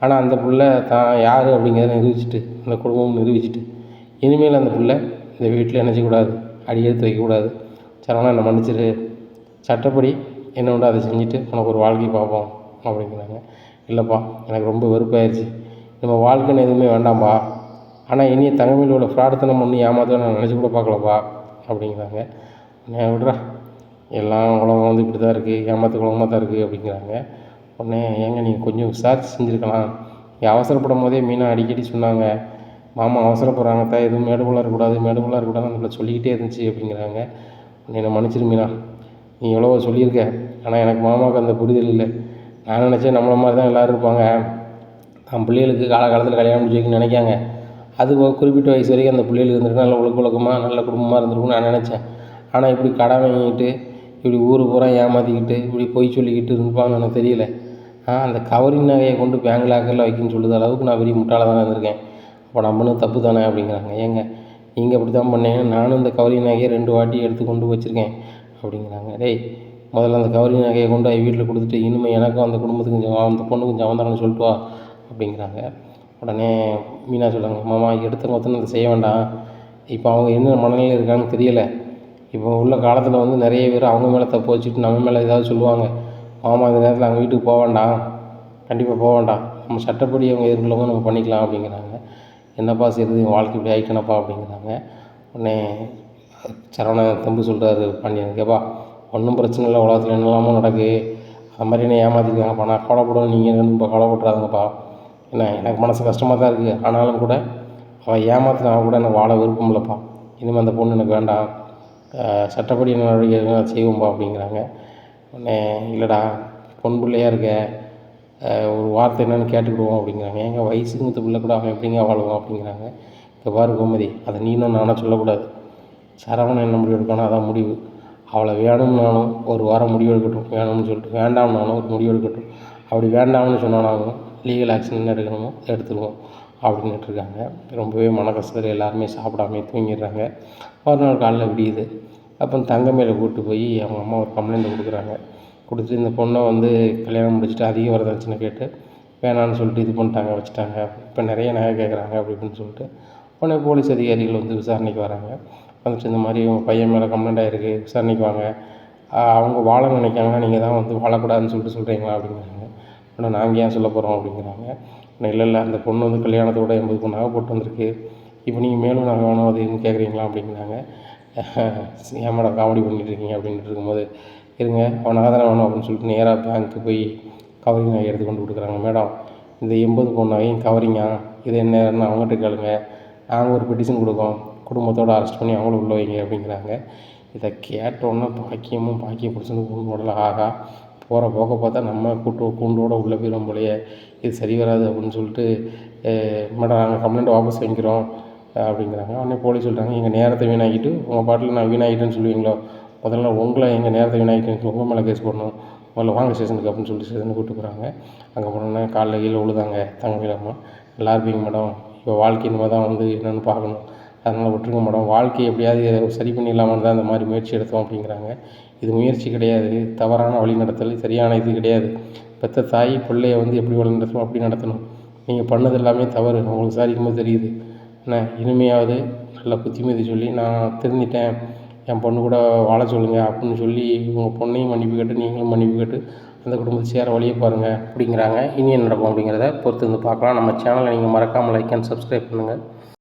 ஆனால் அந்த பிள்ளை தான் யார் அப்படிங்கிறத நிரூபிச்சுட்டு, அந்த குடும்பம் நிரூபிச்சுட்டு, இனிமேல் அந்த பிள்ளை இந்த வீட்டில் நினச்சக்கூடாது, அடி எடுத்து வைக்கக்கூடாது, சரவணா என்னை மன்னிச்சிரு, சட்டப்படி என்ன உண்டோ அதை செஞ்சுட்டு உனக்கு ஒரு வாழ்க்கை பார்ப்போம் அப்படிங்கிறாங்க. இல்லைப்பா, எனக்கு ரொம்ப வெறுப்பாயிருச்சு, நம்ம வாழ்க்கைன்னு எதுவுமே வேண்டாம்ப்பா, ஆனால் இனி தங்கமயில் உள்ள ஃப்ராடுத்தனம் பண்ணி ஏமாற்ற நான் நினச்சி கூட பார்க்கலப்பா அப்படிங்கிறாங்க. நான் விட்றா, எல்லாம் உலகம் வந்து இப்படி தான் இருக்குது, ஏமாற்று உலகமாக தான் இருக்குது அப்படிங்கிறாங்க. உடனே ஏங்க நீங்கள் கொஞ்சம் விசாரித்து செஞ்சுருக்கலாம், நீங்கள் அவசரப்படும் போதே மீனா அடிக்கடி சொன்னாங்க, மாமா அவசரப்படுறாங்க தான், எதுவும் மேடுபுள்ளா இருக்கக்கூடாது மேடுபுள்ளா இருக்கக்கூடாதுன்னு நம்மளை சொல்லிக்கிட்டே இருந்துச்சு அப்படிங்கிறாங்க. என்னை மன்னிச்சிரு மீனா, நீ எவ்வளவோ சொல்லியிருக்க, ஆனால் எனக்கு மாமாவுக்கு அந்த புரிதல் இல்லை. நான் நினச்சேன் நம்மள மாதிரி தான் எல்லோரும் இருப்பாங்க, நம்ம பிள்ளைகளுக்கு காலகாலத்தில் கல்யாணம் முடிச்சு வைக்கணும்னு நினைக்காங்க, அது குறிப்பிட்ட வயசு வரைக்கும் அந்த பிள்ளைகளுக்கு இருந்துருக்கு நல்ல ஒழுக்கமாக நல்ல குடும்பமாக இருந்திருக்கும்னு நான் நினச்சேன். ஆனால் இப்படி கடன் வாங்கிக்கிட்டு இப்படி ஊர் பூரா ஏமாற்றிக்கிட்டு இப்படி பொய் சொல்லிக்கிட்டு இருப்பான்னு எனக்கு தெரியல. அந்த கவரிங் நகையை கொண்டு பேங்க் லாக்கரில் வைக்கணும்னு சொல்லுற அளவுக்கு நான் பெரிய முட்டாளாக தான் இருந்திருக்கேன். அப்போ நம்மளும் தப்பு தானே அப்படிங்கிறாங்க. ஏங்க நீங்கள் அப்படி தான் பண்ணீங்க, நானும் இந்த கவரிங் நகையை 2 வாட்டி எடுத்து கொண்டு வச்சுருக்கேன் அப்படிங்கிறாங்க. டேய், முதல்ல அந்த கவரிங் நகையை கொண்டு வீட்டில் கொடுத்துட்டு இனிமேல் எனக்கும் அந்த குடும்பத்துக்கு கொஞ்சம் அந்த பொண்ணு கொஞ்சம் அவந்தானு சொல்லிட்டு வா அப்படிங்கிறாங்க. உடனே மீனா சொல்கிறாங்க, மாமா எடுத்த மொத்தம் இதை செய்ய வேண்டாம், இப்போ அவங்க என்ன மனநிலையில் இருக்காங்கன்னு தெரியலை, இப்போ உள்ள காலத்தில் வந்து நிறைய பேர் அவங்க மேலே தப்பு வச்சுட்டு நம்ம மேலே ஏதாவது சொல்லுவாங்க, மாமா இந்த நேரத்தில் அவங்க வீட்டுக்கு போக வேண்டாம், கண்டிப்பாக போக வேண்டாம், நம்ம சட்டப்படி அவங்க எதிர்கொள்ளவங்க நம்ம பண்ணிக்கலாம் அப்படிங்கிறாங்க. என்னப்பா செய்கிறது, வாழ்க்கை இப்படி ஆகிட்டனப்பா அப்படிங்கிறாங்க. உடனே சரவணன் தம்பி சொல்கிறாரு பாண்டியனுக்கு, கேப்பா ஒன்றும் பிரச்சனை இல்லை, உலகத்தில் என்னெல்லாமோ நடக்கு, அது மாதிரி என்ன ஏமாற்றிருக்காங்கப்பா, நான் கவலைப்படுவேன், நீங்கள் இப்போ கவலைப்படுறாங்கப்பா, என்ன எனக்கு மனசு கஷ்டமாக தான் இருக்குது, ஆனாலும் கூட அவள் ஏமாத்தினா கூட எனக்கு வாழ விருப்பம் இல்லைப்பா, இனிமேல் அந்த பொண்ணு எனக்கு வேண்டாம், சட்டப்படி என்ன நடவடிக்கை செய்வோம்பா அப்படிங்கிறாங்க. உடனே இல்லைடா, பொன் பிள்ளையாக இருக்க, ஒரு வார்த்தை என்னென்னு கேட்டுக்கிடுவோம் அப்படிங்கிறாங்க. எங்கள் வயசுக்கு மூத்த பிள்ளை கூட அவன் எப்படிங்க வாழுவான் அப்படிங்கிறாங்க. இப்போ பாரு கோமதி, அதை நீனும் நானாக சொல்லக்கூடாது, சரவணன் என்ன முடிவு எடுக்கணும் அதான் முடிவு, அவளை வேணும்னாலும் ஒரு வாரம் முடிவு எடுக்கட்டும், வேணும்னு சொல்லிட்டு வேண்டாம்னாலும் ஒரு முடிவு எடுக்கட்டும், அப்படி வேண்டாம்னு சொன்னாலும் லீகல் ஆக்ஷன் என்ன எடுக்கணுமோ எடுத்துருவோம் அப்படின்னுட்டு இருக்காங்க. ரொம்பவே மன கஷ்டத்தில் எல்லாருமே சாப்பிடாமே தூங்கிடுறாங்க. மறுநாள் காலைல விடியுது. அப்போ தங்கமயிலை கூப்பிட்டு போய் அவங்க அம்மா ஒரு கம்ப்ளைண்ட் கொடுக்குறாங்க. கொடுத்துட்டு இந்த பொண்ணை வந்து கல்யாணம் முடிச்சுட்டு அதிக வரதட்சணை கேட்டு வேணான்னு சொல்லிட்டு இது பண்ணிட்டாங்க, வச்சுட்டாங்க, இப்போ நிறைய நகை கேட்குறாங்க அப்படி இப்படின்னு சொல்லிட்டு உடனே போலீஸ் அதிகாரிகள் வந்து விசாரணைக்கு வராங்க. வந்துட்டு இந்த மாதிரி உங்கள் பையன் மேலே கம்ப்ளைண்ட் ஆகிருக்கு, விசாரணைக்கு வாங்க, அவங்க வாழ நினைக்காங்கன்னா நீங்கள் தான் வந்து வாழக்கூடாதுன்னு சொல்லிட்டு சொல்கிறீங்களா அப்படிங்கிறாங்க. ஆனால் நாங்கள் ஏன் சொல்ல போகிறோம் அப்படிங்கிறாங்க. இல்லை இல்லை, அந்த பொண்ணு வந்து கல்யாணத்தோட 80 நகை போட்டு வந்திருக்கு, இப்போ நீங்கள் மேலும் நகை வேணும் அதுன்னு கேட்குறீங்களா அப்படிங்கிறாங்க. ஏன் மேடம் காமெடி பண்ணிட்டு இருக்கீங்க அப்படின்ட்டு இருக்கும்போது, இருங்க அவன் நகை தானே வேணும் அப்படின்னு சொல்லிட்டு நேராக பேங்க்கு போய் கவரிங் நகை எடுத்து கொண்டு கொடுக்குறாங்க. மேடம் இந்த 80 பவுன் நகையும் கவரிங்கா, இது என்னன்னு அவங்ககிட்ட கேளுங்க, நாங்கள் ஒரு பெட்டிஷன் கொடுக்கோம், குடும்பத்தோடு அரெஸ்ட் பண்ணி அவங்களும் உள்ள வைங்க அப்படிங்கிறாங்க. இதை கேட்டோன்னே பாக்கியம் பிடிச்சது உடல, ஆகா போகிற போக்க பார்த்தா நம்ம கூண்டோடு உள்ளே போயிடும் போலையே, இது சரி வராது அப்படின்னு சொல்லிட்டு, மேடம் நாங்கள் கம்ப்ளைண்ட் வாபஸ் வாங்கிக்கிறோம் அப்படிங்கிறாங்க. உடனே போலீஸ் சொல்கிறாங்க, எங்கள் நேரத்தை வீணாக்கிட்டு உங்கள் பாட்டில் நான் வீணாகிட்டேன்னு சொல்லுவீங்களோ, முதல்ல உங்களை எங்கள் நேரத்தை வீணாகிட்டேன்னு உங்கள் மேலே கேஸ் போடணும், முதல்ல வாங்க ஸ்டேஷனுக்கு அப்படின்னு சொல்லிட்டு ஸ்டேஷனுக்கு கூப்பிட்டு போகிறாங்க. அங்கே போனோன்னே காலைல கீழே விழுதாங்க தங்கமயிலம்மா. நல்லா இருப்பீங்க மேடம், இப்போ வாழ்க்கை இனிமேல் தான் வந்து என்னென்னு பார்க்கணும், அதனால் விட்டுருங்க மேடம், வாழ்க்கையை எப்படியாவது சரி பண்ணிடலாமான்னு தான் இந்த மாதிரி முயற்சி எடுத்தோம் அப்படிங்கிறாங்க. இது முயற்சி கிடையாது, தவறான வழி நடத்தல், சரியான இது கிடையாது, பெற்ற தாய் பிள்ளையை வந்து எப்படி வழி நடத்தணும் அப்படி நடத்தணும், நீங்கள் பண்ணது எல்லாமே தவறு, உங்களுக்கு விசாரிக்கும் போது தெரியுது, என்ன இனிமையாவது நல்லா புத்திமதி சொல்லி நான் திருந்திட்டேன், என் பொண்ணு கூட வாழ சொல்லுங்கள் அப்படின்னு சொல்லி உங்கள் பொண்ணையும் மன்னிப்பு கேட்டு நீங்களும் மன்னிப்பு கேட்டு அந்த குடும்பத்தை சேர வழியை பாருங்கள் அப்படிங்கிறாங்க. இனி என்ன நடக்கும் அப்படிங்கிறத பொறுத்து வந்து பார்க்கலாம். நம்ம சேனலை நீங்கள் மறக்காமல் லைக் அண்ட் சப்ஸ்கிரைப் பண்ணுங்கள்.